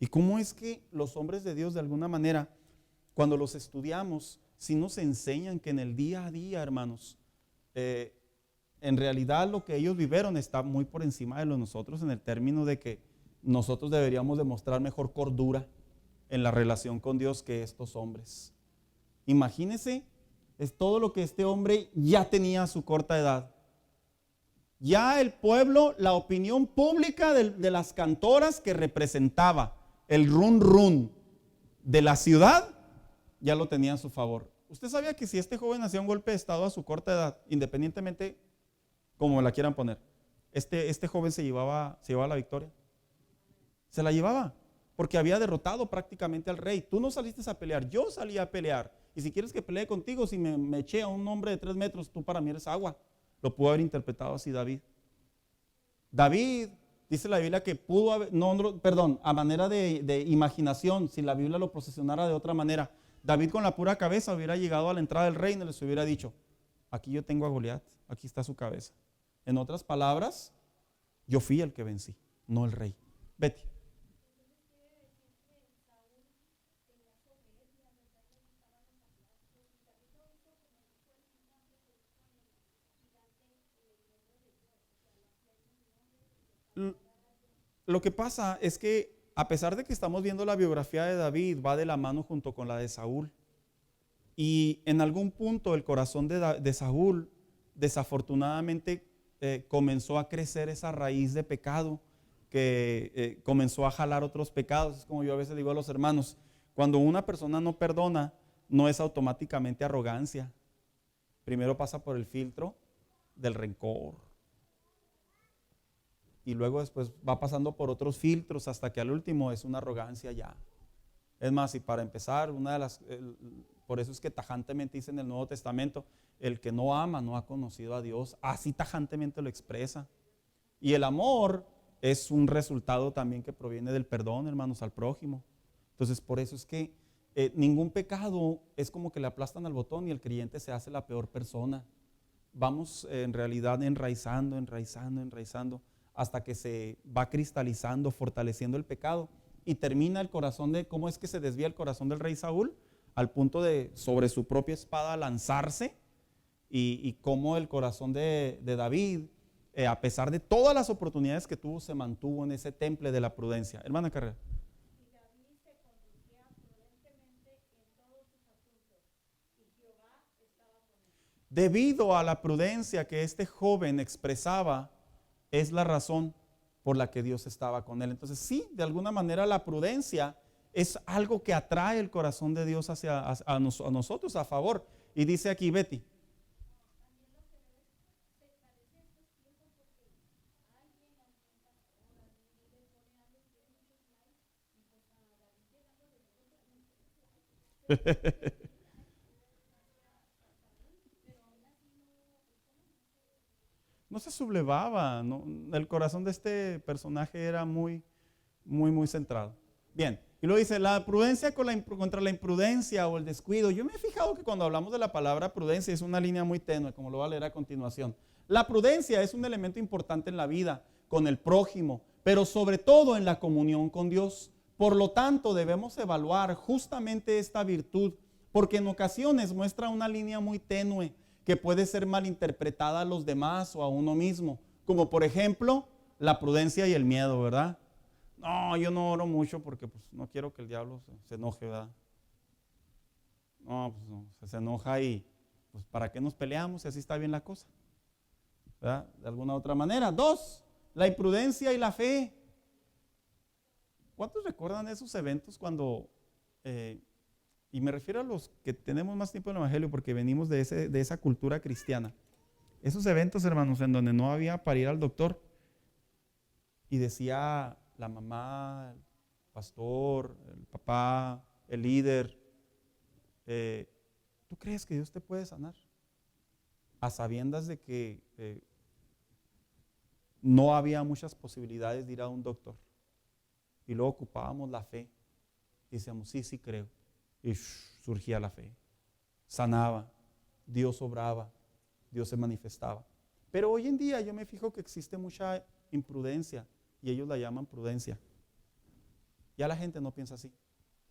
¿Y cómo es que los hombres de Dios, de alguna manera, cuando los estudiamos, sí nos enseñan que en el día a día, hermanos, en realidad lo que ellos vivieron está muy por encima de lo de nosotros, en el término de que nosotros deberíamos demostrar mejor cordura en la relación con Dios que estos hombres. Imagínense, es todo lo que este hombre ya tenía a su corta edad. Ya el pueblo, la opinión pública de las cantoras que representaba el run run de la ciudad, ya lo tenía a su favor. ¿Usted sabía que si este joven hacía un golpe de estado a su corta edad, independientemente como la quieran poner, este joven se llevaba la victoria? Se la llevaba, porque había derrotado prácticamente al rey. Tú no saliste a pelear, yo salí a pelear. Y si quieres que pelee contigo, si me eché a un hombre de 3 metros, tú para mí eres agua. Lo pudo haber interpretado así David. David, dice la Biblia que pudo haber, a manera de imaginación, si la Biblia lo posicionara de otra manera, David con la pura cabeza hubiera llegado a la entrada del reino y les hubiera dicho, aquí yo tengo a Goliat, aquí está su cabeza. En otras palabras, yo fui el que vencí, no el rey. Betty. Lo que pasa es que a pesar de que estamos viendo la biografía de David, va de la mano junto con la de Saúl. Y en algún punto el corazón de Saúl desafortunadamente comenzó a crecer esa raíz de pecado que comenzó a jalar otros pecados. Es como yo a veces digo a los hermanos, cuando una persona no perdona, no es automáticamente arrogancia. Primero pasa por el filtro del rencor. Y luego después va pasando por otros filtros hasta que al último es una arrogancia ya. Es más, y para empezar, una de las Por eso es que tajantemente dice en el Nuevo Testamento, el que no ama no ha conocido a Dios. Así tajantemente lo expresa. Y el amor es un resultado también que proviene del perdón, hermanos, al prójimo. Entonces, por eso es que ningún pecado es como que le aplastan al botón y el creyente se hace la peor persona. Vamos en realidad enraizando hasta que se va cristalizando, fortaleciendo el pecado y termina el corazón de, ¿cómo es que se desvía el corazón del rey Saúl? Al punto de sobre su propia espada lanzarse y cómo el corazón de David, a pesar de todas las oportunidades que tuvo, se mantuvo en ese temple de la prudencia. Hermana Carrera. Debido a la prudencia que este joven expresaba, es la razón por la que Dios estaba con él. Entonces, sí, de alguna manera la prudencia es algo que atrae el corazón de Dios hacia a nosotros a favor. Y dice aquí Betty. No se sublevaba, no, el corazón de este personaje era muy centrado. Bien, y luego dice, la prudencia contra la imprudencia o el descuido. Yo me he fijado que cuando hablamos de la palabra prudencia es una línea muy tenue, como lo voy a leer a continuación. La prudencia es un elemento importante en la vida, con el prójimo, pero sobre todo en la comunión con Dios. Por lo tanto, debemos evaluar justamente esta virtud, porque en ocasiones muestra una línea muy tenue que puede ser malinterpretada a los demás o a uno mismo, como por ejemplo la prudencia y el miedo, ¿verdad? No, yo no oro mucho porque pues, no quiero que el diablo se enoje, ¿verdad? No, pues no, se enoja y pues ¿para qué nos peleamos si así está bien la cosa? ¿Verdad? De alguna otra manera. 2, la imprudencia y la fe. ¿Cuántos recuerdan esos eventos cuando... y me refiero a los que tenemos más tiempo en el Evangelio porque venimos de esa cultura cristiana. Esos eventos, hermanos, en donde no había para ir al doctor y decía la mamá, el pastor, el papá, el líder, ¿tú crees que Dios te puede sanar? A sabiendas de que no había muchas posibilidades de ir a un doctor. Y luego ocupábamos la fe y decíamos, sí creo. Y surgía la fe, sanaba, Dios obraba, Dios se manifestaba. Pero hoy en día yo me fijo que existe mucha imprudencia y ellos la llaman prudencia. Ya la gente no piensa así.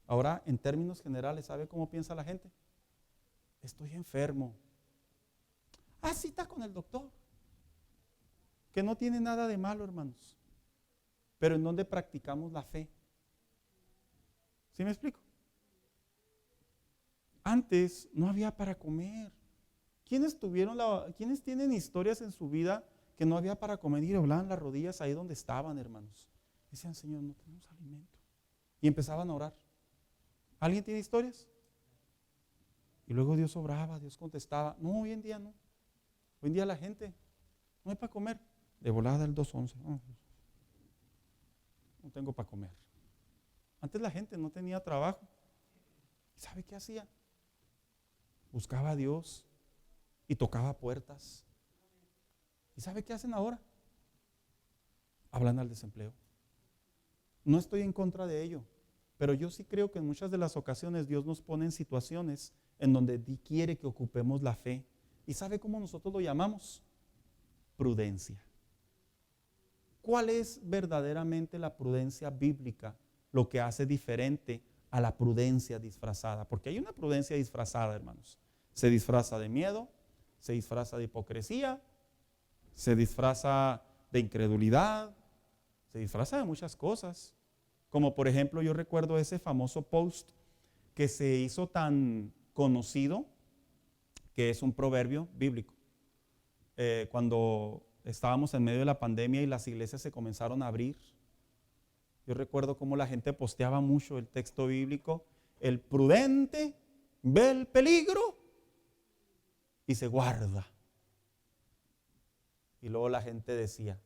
Ahora, en términos generales, ¿sabe cómo piensa la gente? Estoy enfermo. Cita con el doctor. Que no tiene nada de malo, hermanos. Pero ¿en dónde practicamos la fe? ¿Sí me explico? Antes no había para comer. ¿Quiénes tienen historias en su vida que no había para comer y doblaban las rodillas ahí donde estaban, hermanos? Decían, Señor, no tenemos alimento. Y empezaban a orar. ¿Alguien tiene historias? Y luego Dios obraba, Dios contestaba. No, hoy en día no. Hoy en día la gente no hay para comer. De volada el 2:11. No tengo para comer. Antes la gente no tenía trabajo. ¿Y sabe qué hacía? Buscaba a Dios y tocaba puertas. ¿Y sabe qué hacen ahora? Hablan al desempleo. No estoy en contra de ello, pero yo sí creo que en muchas de las ocasiones Dios nos pone en situaciones en donde quiere que ocupemos la fe. ¿Y sabe cómo nosotros lo llamamos? Prudencia. ¿Cuál es verdaderamente la prudencia bíblica? Lo que hace diferente a la prudencia disfrazada. Porque hay una prudencia disfrazada, hermanos. Se disfraza de miedo, se disfraza de hipocresía, se disfraza de incredulidad, se disfraza de muchas cosas. Como por ejemplo, yo recuerdo ese famoso post que se hizo tan conocido, que es un proverbio bíblico. Cuando estábamos en medio de la pandemia y las iglesias se comenzaron a abrir, yo recuerdo cómo la gente posteaba mucho el texto bíblico. El prudente ve el peligro y se guarda. Y luego la gente decía,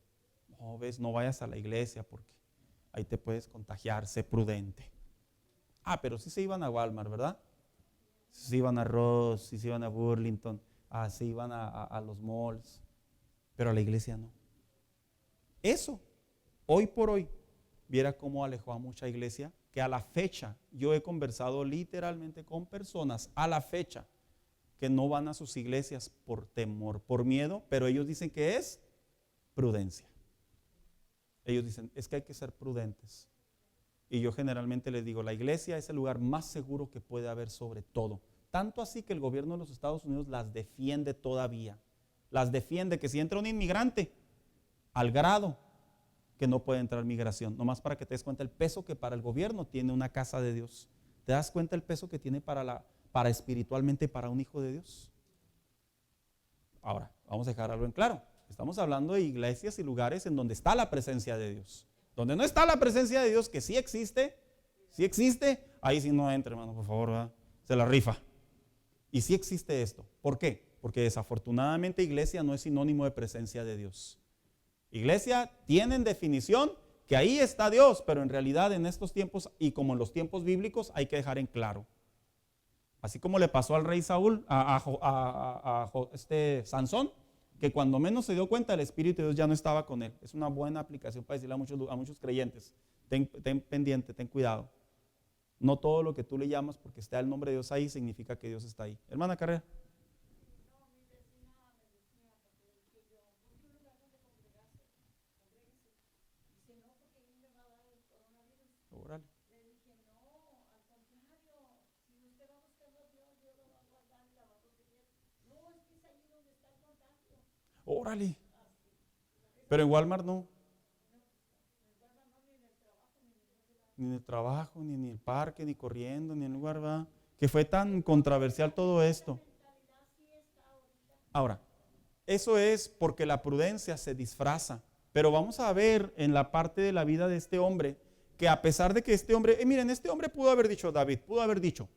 no vayas a la iglesia porque ahí te puedes contagiar, sé prudente. Pero sí se iban a Walmart, ¿verdad? se iban a Ross, se iban a Burlington, se iban a los malls, pero a la iglesia no. Eso, hoy por hoy, viera cómo alejó a mucha iglesia, que a la fecha, yo he conversado literalmente con personas, a la fecha, que no van a sus iglesias por temor, por miedo, pero ellos dicen que es prudencia. Ellos dicen, es que hay que ser prudentes. Y yo generalmente les digo, la iglesia es el lugar más seguro que puede haber sobre todo. Tanto así que el gobierno de los Estados Unidos las defiende todavía. Las defiende que si entra un inmigrante, al grado que no puede entrar migración. Nomás para que te des cuenta el peso que para el gobierno tiene una casa de Dios. ¿Te das cuenta el peso que tiene para espiritualmente para un hijo de Dios? Ahora, vamos a dejar algo en claro. Estamos hablando de iglesias y lugares en donde está la presencia de Dios. Donde no está la presencia de Dios, que sí existe, ahí sí no entre, hermano, por favor, ¿verdad? Se la rifa. Y sí existe esto. ¿Por qué? Porque desafortunadamente iglesia no es sinónimo de presencia de Dios. Iglesia tiene en definición que ahí está Dios, pero en realidad en estos tiempos y como en los tiempos bíblicos hay que dejar en claro. Así como le pasó al rey Saúl, Sansón, que cuando menos se dio cuenta el Espíritu de Dios ya no estaba con él. Es una buena aplicación para decirle a muchos creyentes, ten pendiente, ten cuidado. No todo lo que tú le llamas porque está el nombre de Dios ahí significa que Dios está ahí. Hermana Carrera. Órale. Órale. Pero en Walmart no. Ni en el trabajo, ni en el parque, ni corriendo, ni en el lugar, ¿verdad? Que fue tan controversial todo esto. Ahora, eso es porque la prudencia se disfraza. Pero vamos a ver en la parte de la vida de este hombre, que a pesar de que este hombre, miren, este hombre pudo haber dicho, David, pudo haber dicho,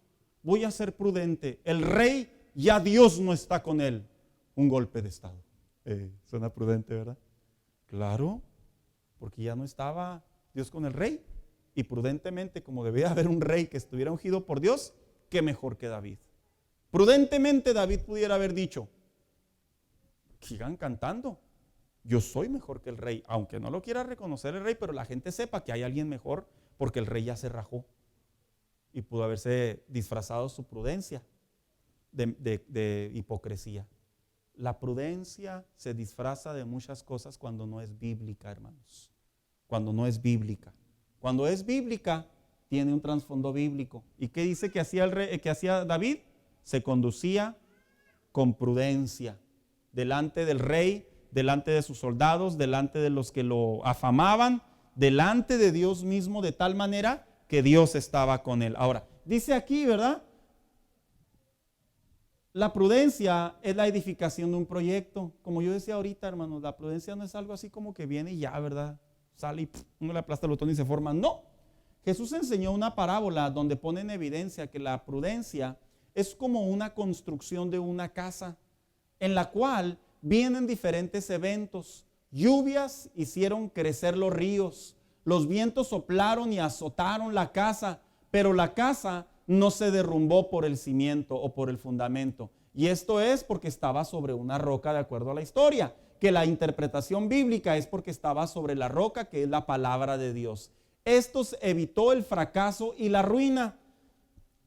voy a ser prudente. El rey, ya Dios no está con él. Un golpe de estado. Suena prudente, ¿verdad? Claro, porque ya no estaba Dios con el rey. Y prudentemente, como debía haber un rey que estuviera ungido por Dios, qué mejor que David. Prudentemente David pudiera haber dicho, sigan cantando, yo soy mejor que el rey, aunque no lo quiera reconocer el rey, pero la gente sepa que hay alguien mejor porque el rey ya se rajó. Y pudo haberse disfrazado su prudencia de hipocresía. La prudencia se disfraza de muchas cosas cuando no es bíblica, hermanos. Cuando no es bíblica. Cuando es bíblica, tiene un trasfondo bíblico. ¿Y qué dice que hacía David? Se conducía con prudencia delante del rey, delante de sus soldados, delante de los que lo afamaban, delante de Dios mismo, de tal manera que Dios estaba con él. Ahora, dice aquí, ¿verdad? La prudencia es la edificación de un proyecto. Como yo decía ahorita, hermanos, la prudencia no es algo así como que viene y ya, ¿verdad? Sale y uno le aplasta el botón y se forma. No. Jesús enseñó una parábola donde pone en evidencia que la prudencia es como una construcción de una casa en la cual vienen diferentes eventos. Lluvias hicieron crecer los ríos. Los vientos soplaron y azotaron la casa, pero la casa no se derrumbó por el cimiento o por el fundamento. Y esto es porque estaba sobre una roca, de acuerdo a la historia. Que la interpretación bíblica es porque estaba sobre la roca, que es la palabra de Dios. Esto evitó el fracaso y la ruina.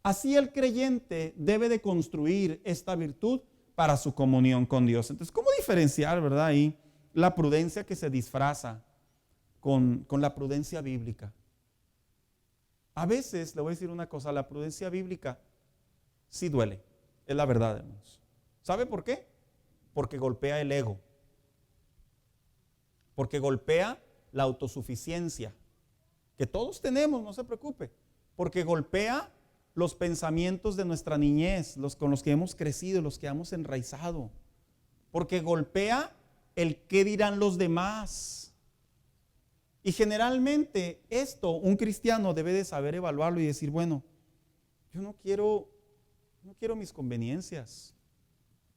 Así el creyente debe de construir esta virtud para su comunión con Dios. Entonces, ¿cómo diferenciar, verdad, ahí la prudencia que se disfraza con la prudencia bíblica? A veces, le voy a decir una cosa, la prudencia bíblica sí duele, es la verdad, hermanos. ¿Sabe por qué? Porque golpea el ego. Porque golpea la autosuficiencia, que todos tenemos, no se preocupe. Porque golpea los pensamientos de nuestra niñez, los con los que hemos crecido, los que hemos enraizado. Porque golpea el qué dirán los demás. Y generalmente esto un cristiano debe de saber evaluarlo y decir, bueno, yo no quiero mis conveniencias.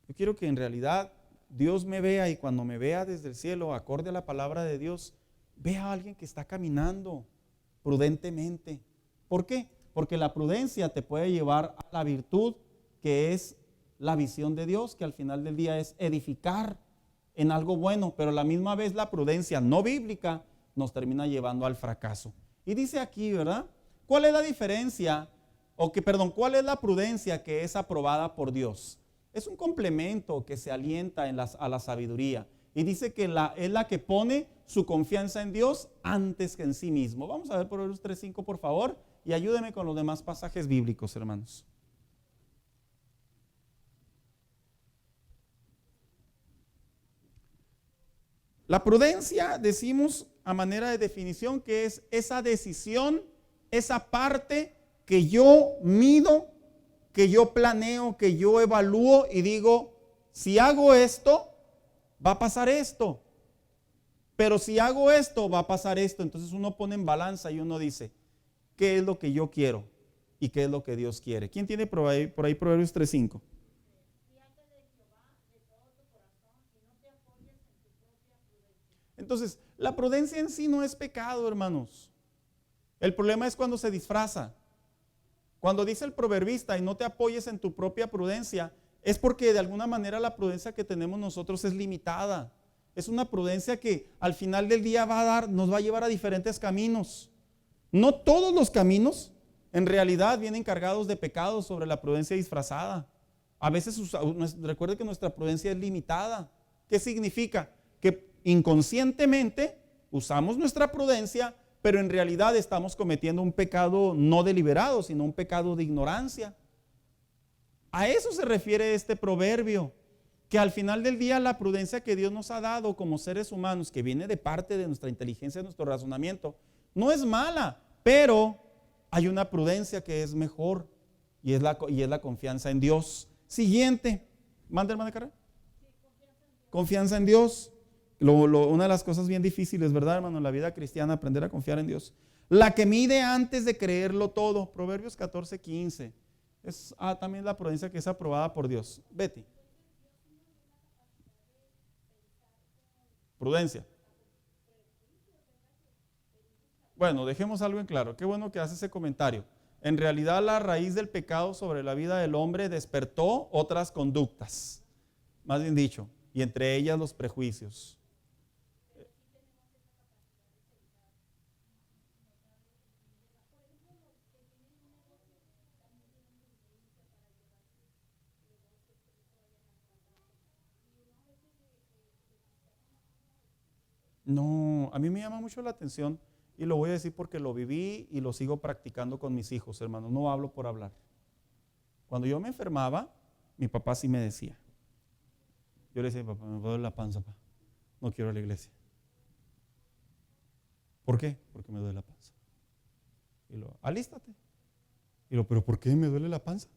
Yo quiero que en realidad Dios me vea y cuando me vea desde el cielo, acorde a la palabra de Dios, vea a alguien que está caminando prudentemente. ¿Por qué? Porque la prudencia te puede llevar a la virtud que es la visión de Dios, que al final del día es edificar en algo bueno, pero a la misma vez la prudencia no bíblica nos termina llevando al fracaso. Y dice aquí, ¿verdad? ¿Cuál es la diferencia? ¿Cuál es la prudencia que es aprobada por Dios? Es un complemento que se alienta a la sabiduría. Y dice que es la que pone su confianza en Dios antes que en sí mismo. Vamos a ver Proverbios 3:5, por favor, y ayúdeme con los demás pasajes bíblicos, hermanos. La prudencia, decimos a manera de definición, que es esa decisión, esa parte que yo mido, que yo planeo, que yo evalúo y digo, si hago esto, va a pasar esto. Pero si hago esto, va a pasar esto. Entonces uno pone en balanza y uno dice, ¿qué es lo que yo quiero? ¿Y qué es lo que Dios quiere? ¿Quién tiene por ahí Proverbios 3:5? Entonces, la prudencia en sí no es pecado, hermanos. El problema es cuando se disfraza. Cuando dice el proverbista, y no te apoyes en tu propia prudencia, es porque de alguna manera la prudencia que tenemos nosotros es limitada. Es una prudencia que al final del día nos va a llevar a diferentes caminos. No todos los caminos en realidad vienen cargados de pecados sobre la prudencia disfrazada. A veces, recuerde que nuestra prudencia es limitada. ¿Qué significa? Que inconscientemente usamos nuestra prudencia, pero en realidad estamos cometiendo un pecado no deliberado, sino un pecado de ignorancia. A eso se refiere este proverbio, que al final del día la prudencia que Dios nos ha dado como seres humanos, que viene de parte de nuestra inteligencia, de nuestro razonamiento, no es mala, pero hay una prudencia que es mejor, y es la confianza en Dios. Siguiente, manda, hermana Carrera. Confianza en Dios. Una de las cosas bien difíciles, ¿verdad, hermano? En la vida cristiana, aprender a confiar en Dios. La que mide antes de creerlo todo. Proverbios 14:15. Es también la prudencia que es aprobada por Dios. Betty. Prudencia. Bueno, dejemos algo en claro. Qué bueno que hace ese comentario. En realidad, la raíz del pecado sobre la vida del hombre despertó otras conductas. Más bien dicho, y entre ellas los prejuicios. No, a mí me llama mucho la atención y lo voy a decir porque lo viví y lo sigo practicando con mis hijos, hermano. No hablo por hablar. Cuando yo me enfermaba, mi papá sí me decía. Yo le decía, papá, me duele la panza, papá. No quiero ir a la iglesia. ¿Por qué? Porque me duele la panza. Y alístate. Y pero ¿por qué me duele la panza?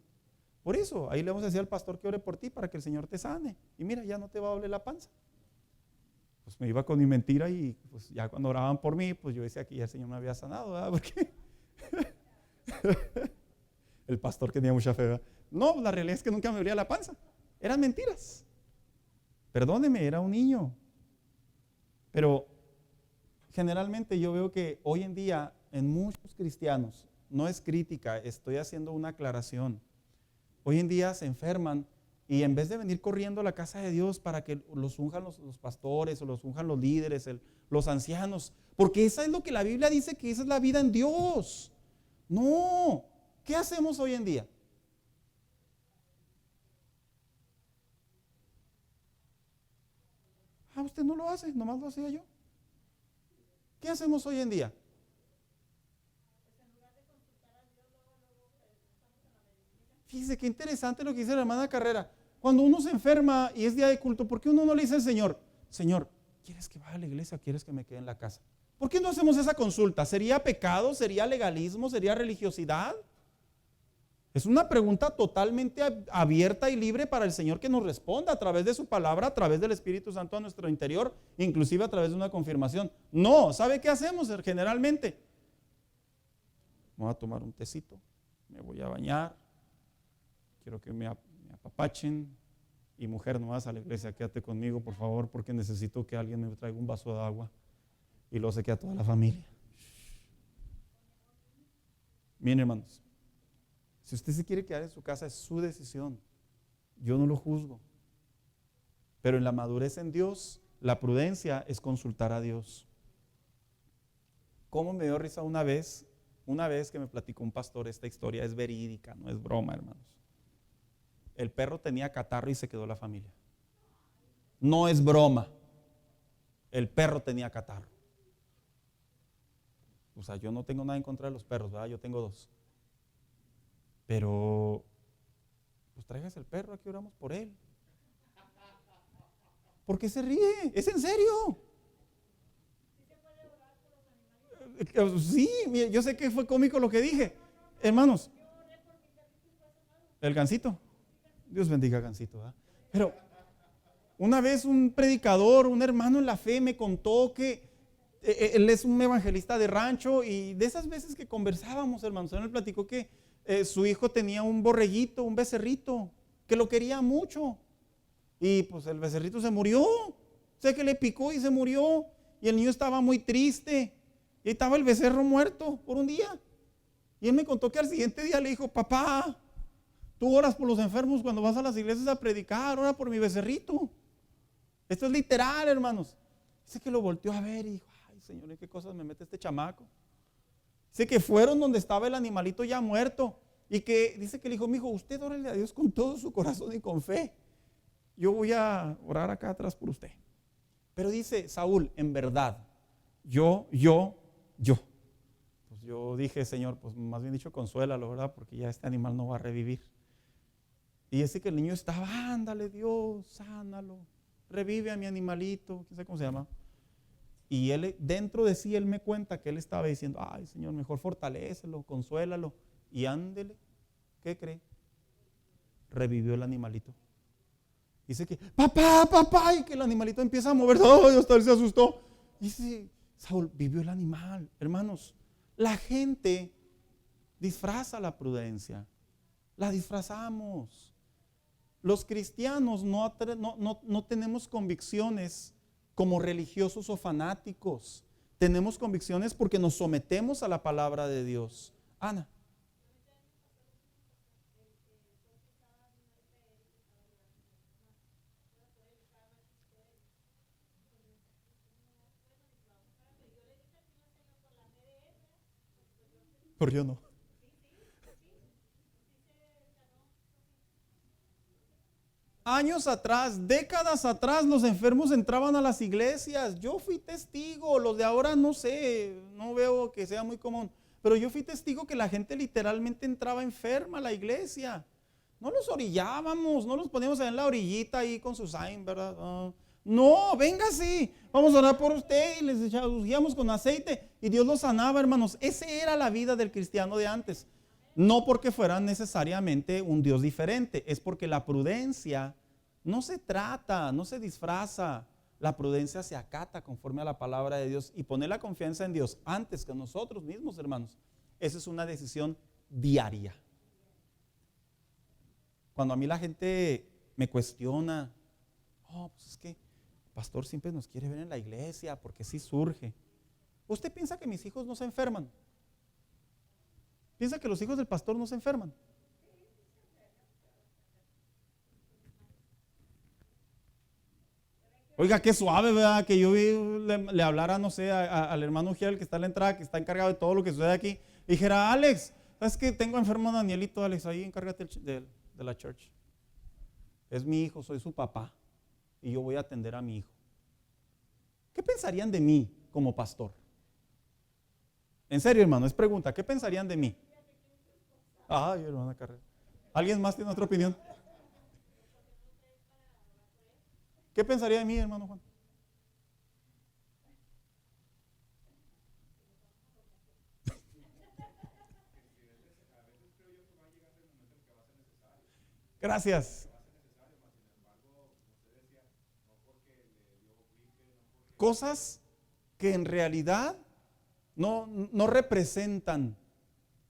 Por eso, ahí le vamos a decir al pastor que ore por ti para que el Señor te sane. Y mira, ya no te va a doler la panza. Pues me iba con mi mentira y pues ya cuando oraban por mí, pues yo decía que ya el Señor me había sanado, ¿verdad? Porque el pastor que tenía mucha fe, ¿verdad? No, la realidad es que nunca me dolía la panza. Eran mentiras. Perdóneme, era un niño. Pero generalmente yo veo que hoy en día en muchos cristianos, no es crítica, estoy haciendo una aclaración. Hoy en día se enferman y en vez de venir corriendo a la casa de Dios para que los unjan los pastores o los unjan los líderes, los ancianos, porque eso es lo que la Biblia dice, que esa es la vida en Dios. No, ¿qué hacemos hoy en día? Usted no lo hace, nomás lo hacía yo. ¿Qué hacemos hoy en día? Fíjese qué interesante lo que dice la hermana Carrera. Cuando uno se enferma y es día de culto, ¿por qué uno no le dice al Señor, Señor, ¿quieres que vaya a la iglesia o quieres que me quede en la casa? ¿Por qué no hacemos esa consulta? ¿Sería pecado? ¿Sería legalismo? ¿Sería religiosidad? Es una pregunta totalmente abierta y libre para el Señor que nos responda a través de su palabra, a través del Espíritu Santo a nuestro interior, inclusive a través de una confirmación. No, ¿sabe qué hacemos generalmente? Me voy a tomar un tecito, me voy a bañar, quiero que me apapachen y mujer, no vas a la iglesia, quédate conmigo por favor porque necesito que alguien me traiga un vaso de agua y luego se queda toda la familia. Miren, hermanos, Si usted se quiere quedar en su casa, es su decisión. Yo no lo juzgo. Pero en la madurez en Dios, la prudencia es consultar a Dios. ¿Cómo me dio risa una vez que me platicó un pastor? Esta historia es verídica, no es broma, hermanos. El perro tenía catarro y se quedó la familia. No es broma. El perro tenía catarro. O sea, yo no tengo nada en contra de los perros, ¿verdad? Yo tengo 2. Pero, pues tráigase el perro, aquí oramos por él. ¿Por qué se ríe? ¿Es en serio? Sí, yo sé que fue cómico lo que dije. Hermanos, el Gansito. Dios bendiga a Gansito, ¿verdad? Pero una vez un predicador, un hermano en la fe me contó que él es un evangelista de rancho y de esas veces que conversábamos, hermanos, él me platicó que su hijo tenía un borreguito, un becerrito, que lo quería mucho. Y pues el becerrito se murió. Sé que le picó y se murió. Y el niño estaba muy triste. Y estaba el becerro muerto por un día. Y él me contó que al siguiente día le dijo: papá, tú oras por los enfermos cuando vas a las iglesias a predicar, ora por mi becerrito. Esto es literal, hermanos. Dice que lo volteó a ver y dijo: ay, Señor, ¿en qué cosas me mete este chamaco? Dice que fueron donde estaba el animalito ya muerto. Y que dice que le dijo: mijo, usted órale a Dios con todo su corazón y con fe. Yo voy a orar acá atrás por usted. Pero dice Saúl: en verdad, yo. Pues yo dije: Señor, pues más bien dicho, consuélalo, ¿verdad? Porque ya este animal no va a revivir. Y dice que el niño estaba: ándale Dios, sánalo, revive a mi animalito, quién sabe cómo se llama. Y él, dentro de sí, él me cuenta que él estaba diciendo: ay, Señor, mejor fortalécelo, consuélalo. Y ándele, ¿qué cree? Revivió el animalito. Dice que: papá, y que el animalito empieza a moverse. ¡Ay, hasta él se asustó! Dice Saúl: vivió el animal. Hermanos, la gente disfraza la prudencia. La disfrazamos. Los cristianos no tenemos convicciones como religiosos o fanáticos. Tenemos convicciones porque nos sometemos a la palabra de Dios. Ana. Pero yo no. Años atrás, décadas atrás, los enfermos entraban a las iglesias. Yo fui testigo. Los de ahora no sé, no veo que sea muy común. Pero yo fui testigo que la gente literalmente entraba enferma a la iglesia. No los orillábamos, no los poníamos en la orillita ahí con su sign, ¿verdad? No, venga así, vamos a orar por usted y les ungíamos con aceite y Dios los sanaba, hermanos. Esa era la vida del cristiano de antes. No porque fueran necesariamente un Dios diferente, es porque la prudencia no se trata, no se disfraza. La prudencia se acata conforme a la palabra de Dios y poner la confianza en Dios antes que nosotros mismos, hermanos. Esa es una decisión diaria. Cuando a mí la gente me cuestiona: pues es que el pastor siempre nos quiere ver en la iglesia porque sí surge. ¿Usted piensa que mis hijos no se enferman? ¿Piensa que los hijos del pastor no se enferman? Oiga, qué suave, ¿verdad? Que yo le hablara, no sé, al hermano Ujiel que está en la entrada, que está encargado de todo lo que sucede aquí. Y dijera: Alex, ¿sabes que tengo enfermo a Danielito? Alex, ahí encárgate de la church. Es mi hijo, soy su papá. Y yo voy a atender a mi hijo. ¿Qué pensarían de mí como pastor? En serio, hermano, es pregunta. ¿Qué pensarían de mí? Ay, hermana Carrera. ¿Alguien más tiene otra opinión? ¿Qué pensaría de mí, hermano Juan? Gracias. Cosas que en realidad no representan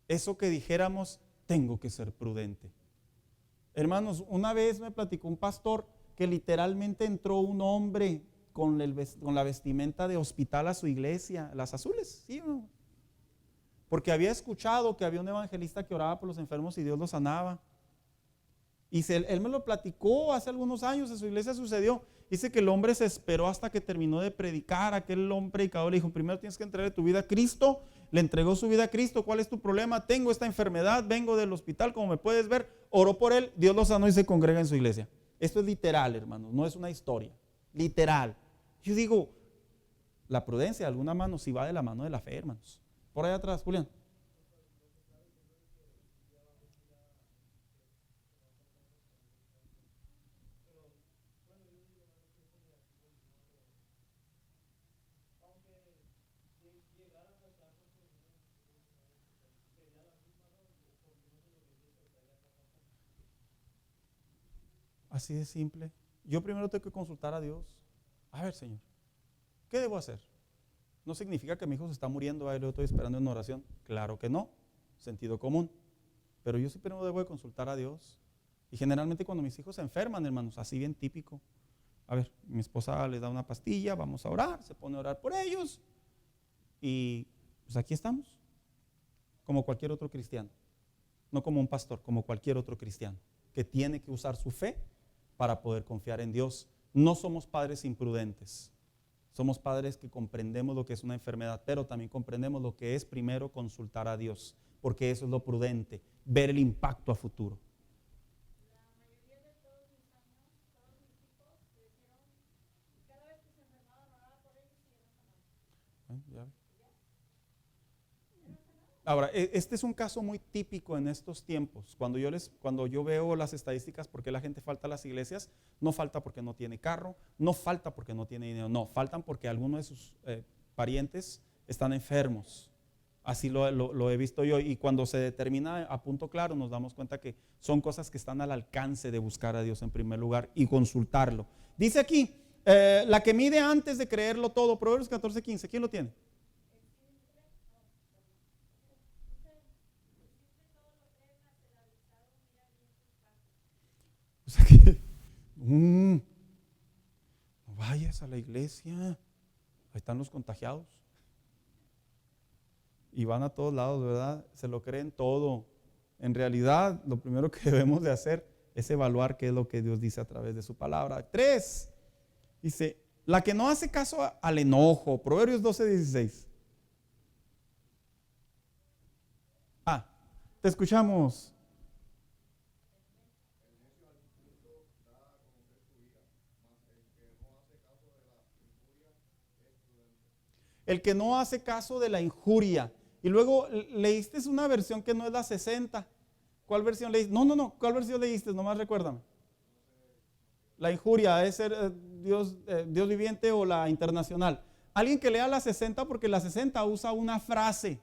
eso que dijéramos: tengo que ser prudente. Hermanos, una vez me platicó un pastor que literalmente entró un hombre con la vestimenta de hospital a su iglesia, las azules, ¿sí o no? porque había escuchado que había un evangelista que oraba por los enfermos y Dios los sanaba. Y él me lo platicó hace algunos años, en su iglesia sucedió. Dice que el hombre se esperó hasta que terminó de predicar. Aquel hombre predicador le dijo, primero tienes que entregarle tu vida a Cristo. Le entregó su vida a Cristo. ¿Cuál es tu problema? Tengo esta enfermedad, vengo del hospital, como me puedes ver. Oró por él, Dios lo sanó y se congrega en su iglesia. Esto es literal, hermanos, no es una historia. Literal. Yo digo, la prudencia de alguna mano sí va de la mano de la fe, hermanos. Por allá atrás, Julián. Así de simple. Yo primero tengo que consultar a Dios. A ver, Señor, ¿qué debo hacer? No significa que mi hijo se está muriendo, ahí lo estoy esperando en oración. Claro que no, sentido común. Pero yo sí primero debo de consultar a Dios. Y generalmente cuando mis hijos se enferman, hermanos, así bien típico. A ver, mi esposa les da una pastilla, vamos a orar, se pone a orar por ellos. Y pues aquí estamos, como cualquier otro cristiano. No como un pastor, como cualquier otro cristiano, que tiene que usar su fe para poder confiar en Dios. No somos padres imprudentes. Somos padres que comprendemos lo que es una enfermedad, pero también comprendemos lo que es primero consultar a Dios, porque eso es lo prudente, ver el impacto a futuro. La mayoría de todos mis años, todos mis hijos crecieron, cada vez que se enfermaban oraba por ellos y eran sanados. Ya. Ahora, este es un caso muy típico en estos tiempos. Cuando yo veo las estadísticas, ¿por qué la gente falta a las iglesias? No falta porque no tiene carro, no falta porque no tiene dinero, no, faltan porque algunos de sus parientes están enfermos. Así lo he visto yo, y cuando se determina a punto claro nos damos cuenta que son cosas que están al alcance de buscar a Dios en primer lugar y consultarlo. Dice aquí, la que mide antes de creerlo todo, Proverbios 14:15, ¿quién lo tiene? O sea que, no vayas a la iglesia, ahí están los contagiados. Y van a todos lados, ¿verdad? Se lo creen todo. En realidad, lo primero que debemos de hacer es evaluar qué es lo que Dios dice a través de su palabra. 3, dice, la que no hace caso al enojo, Proverbios 12:16. Te escuchamos. El que no hace caso de la injuria. Y luego leíste una versión que no es la 60. ¿Cuál versión leíste? No. ¿Cuál versión leíste? Nomás recuérdame. La injuria, ¿es ser Dios viviente o la internacional? Alguien que lea la 60, porque la 60 usa una frase.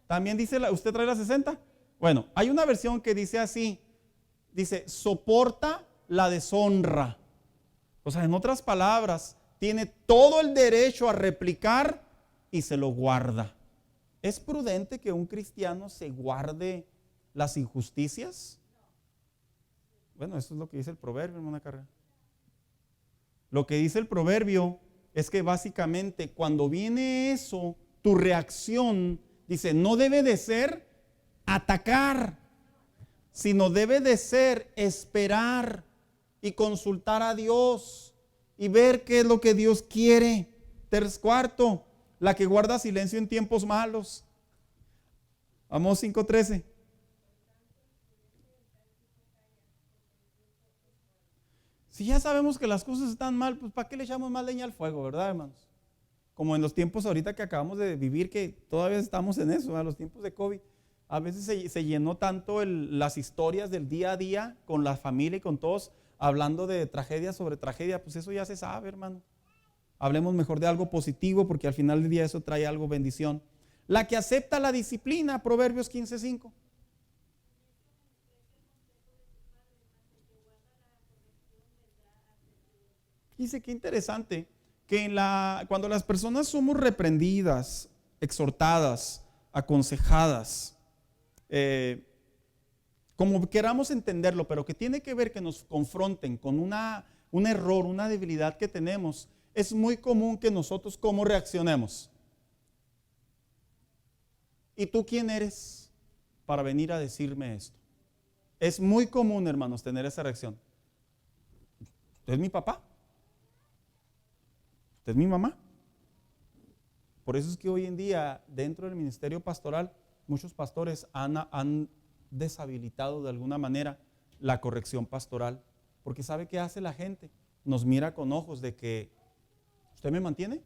También dice, ¿usted trae la 60? Bueno, hay una versión que dice así. Dice, soporta la deshonra. O sea, en otras palabras, tiene todo el derecho a replicar y se lo guarda. ¿Es prudente que un cristiano se guarde las injusticias? Bueno, eso es lo que dice el proverbio, hermana Carrera. Lo que dice el proverbio es que básicamente cuando viene eso, tu reacción, dice, no debe de ser atacar, sino debe de ser esperar y consultar a Dios y ver qué es lo que Dios quiere. 4, la que guarda silencio en tiempos malos. Amós 5:13. Si ya sabemos que las cosas están mal, pues ¿para qué le echamos más leña al fuego, verdad, hermanos? Como en los tiempos ahorita que acabamos de vivir, que todavía estamos en eso, en los tiempos de COVID. A veces se llenó tanto las historias del día a día con la familia y con todos, hablando de tragedia sobre tragedia, pues eso ya se sabe, hermano. Hablemos mejor de algo positivo, porque al final del día eso trae algo bendición. La que acepta la disciplina, Proverbios 15:5. Dice que interesante que cuando las personas somos reprendidas, exhortadas, aconsejadas, como queramos entenderlo, pero que tiene que ver que nos confronten con un error, una debilidad que tenemos, es muy común que nosotros ¿cómo reaccionemos? ¿y tú quién eres para venir a decirme esto? Es muy común, hermanos, tener esa reacción. ¿Usted es mi papá? ¿Usted es mi mamá? Por eso es que hoy en día, dentro del ministerio pastoral, muchos pastores han deshabilitado de alguna manera la corrección pastoral. Porque ¿sabe qué hace la gente? Nos mira con ojos de que, ¿usted me mantiene?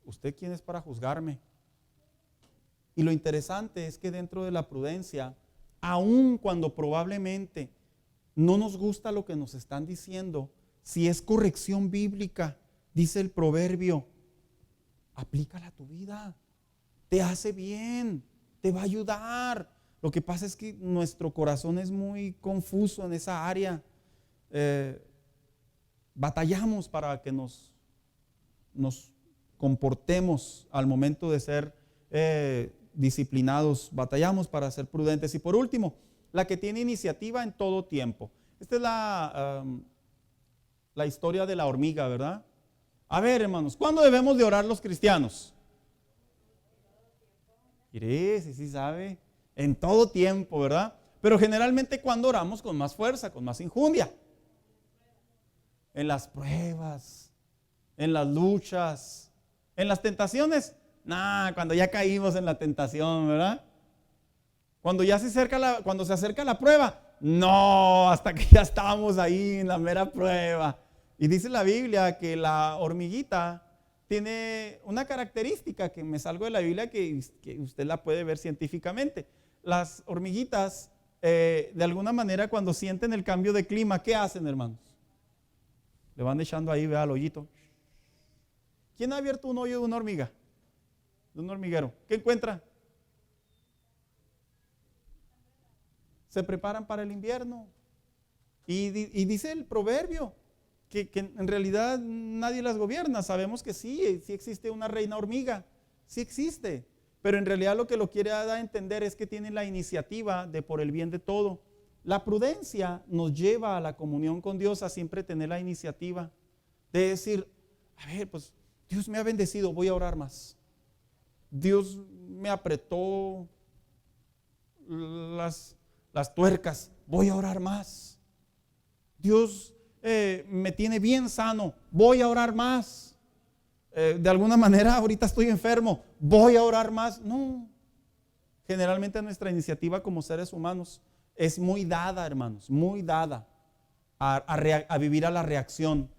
¿Usted quién es para juzgarme? Y lo interesante es que dentro de la prudencia, aun cuando probablemente no nos gusta lo que nos están diciendo, si es corrección bíblica, dice el proverbio, aplícala a tu vida, te hace bien, te va a ayudar. Lo que pasa es que nuestro corazón es muy confuso en esa área. Batallamos para que nos comportemos al momento de ser disciplinados, batallamos para ser prudentes. Y por último, la que tiene iniciativa en todo tiempo. Esta es la historia de la hormiga, ¿verdad? A ver, hermanos, ¿cuándo debemos de orar los cristianos? Mire, sí sabe, en todo tiempo, ¿verdad? Pero generalmente cuando oramos con más fuerza, con más injundia. En las pruebas, en las luchas, en las tentaciones. Cuando ya caímos en la tentación, ¿verdad? Cuando se acerca la prueba, no, hasta que ya estábamos ahí en la mera prueba. Y dice la Biblia que la hormiguita tiene una característica que me salgo de la Biblia que usted la puede ver científicamente. Las hormiguitas, de alguna manera, cuando sienten el cambio de clima, ¿qué hacen, hermanos? Le van echando ahí, vea, al hoyito. ¿Quién ha abierto un hoyo de una hormiga? De un hormiguero. ¿Qué encuentra? Se preparan para el invierno. Y dice el proverbio que en realidad nadie las gobierna. Sabemos que sí existe una reina hormiga. Sí existe. Pero en realidad lo que lo quiere dar a entender es que tienen la iniciativa de por el bien de todo. La prudencia nos lleva a la comunión con Dios a siempre tener la iniciativa de decir, a ver, pues Dios me ha bendecido, voy a orar más. Dios me apretó las tuercas, voy a orar más. Dios me tiene bien sano, voy a orar más. De alguna manera ahorita estoy enfermo, voy a orar más. No, generalmente nuestra iniciativa como seres humanos es muy dada, hermanos, muy dada a vivir a la reacción.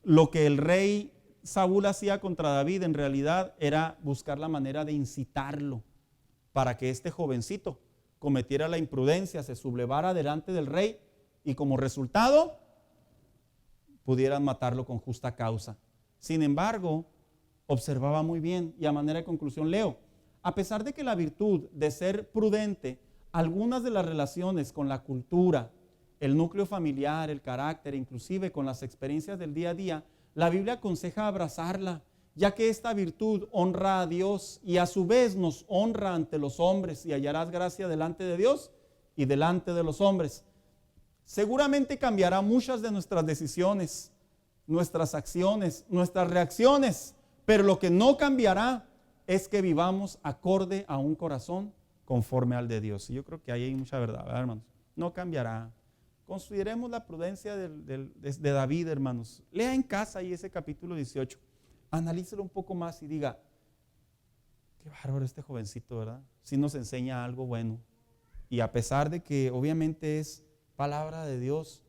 Lo que el rey Saúl hacía contra David en realidad era buscar la manera de incitarlo para que este jovencito cometiera la imprudencia, se sublevara delante del rey y como resultado pudieran matarlo con justa causa. Sin embargo, observaba muy bien y a manera de conclusión leo, a pesar de que la virtud de ser prudente, algunas de las relaciones con la cultura, el núcleo familiar, el carácter, inclusive con las experiencias del día a día, la Biblia aconseja abrazarla, ya que esta virtud honra a Dios y a su vez nos honra ante los hombres y hallarás gracia delante de Dios y delante de los hombres. Seguramente cambiará muchas de nuestras decisiones, nuestras acciones, nuestras reacciones, pero lo que no cambiará es que vivamos acorde a un corazón conforme al de Dios. Y yo creo que ahí hay mucha verdad, ¿verdad, hermanos? No cambiará. Consideremos la prudencia de David, hermanos. Lea en casa ahí ese capítulo 18. Analícelo un poco más y diga, qué bárbaro este jovencito, ¿verdad? Sí nos enseña algo bueno. Y a pesar de que obviamente es palabra de Dios,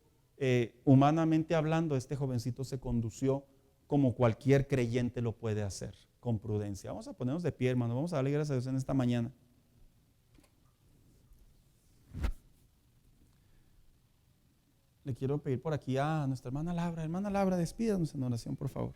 humanamente hablando, este jovencito se condució como cualquier creyente lo puede hacer, con prudencia. Vamos a ponernos de pie, hermano. Vamos a darle gracias a Dios en esta mañana. Le quiero pedir por aquí a nuestra hermana Laura. Hermana Laura, despídanos en oración, por favor.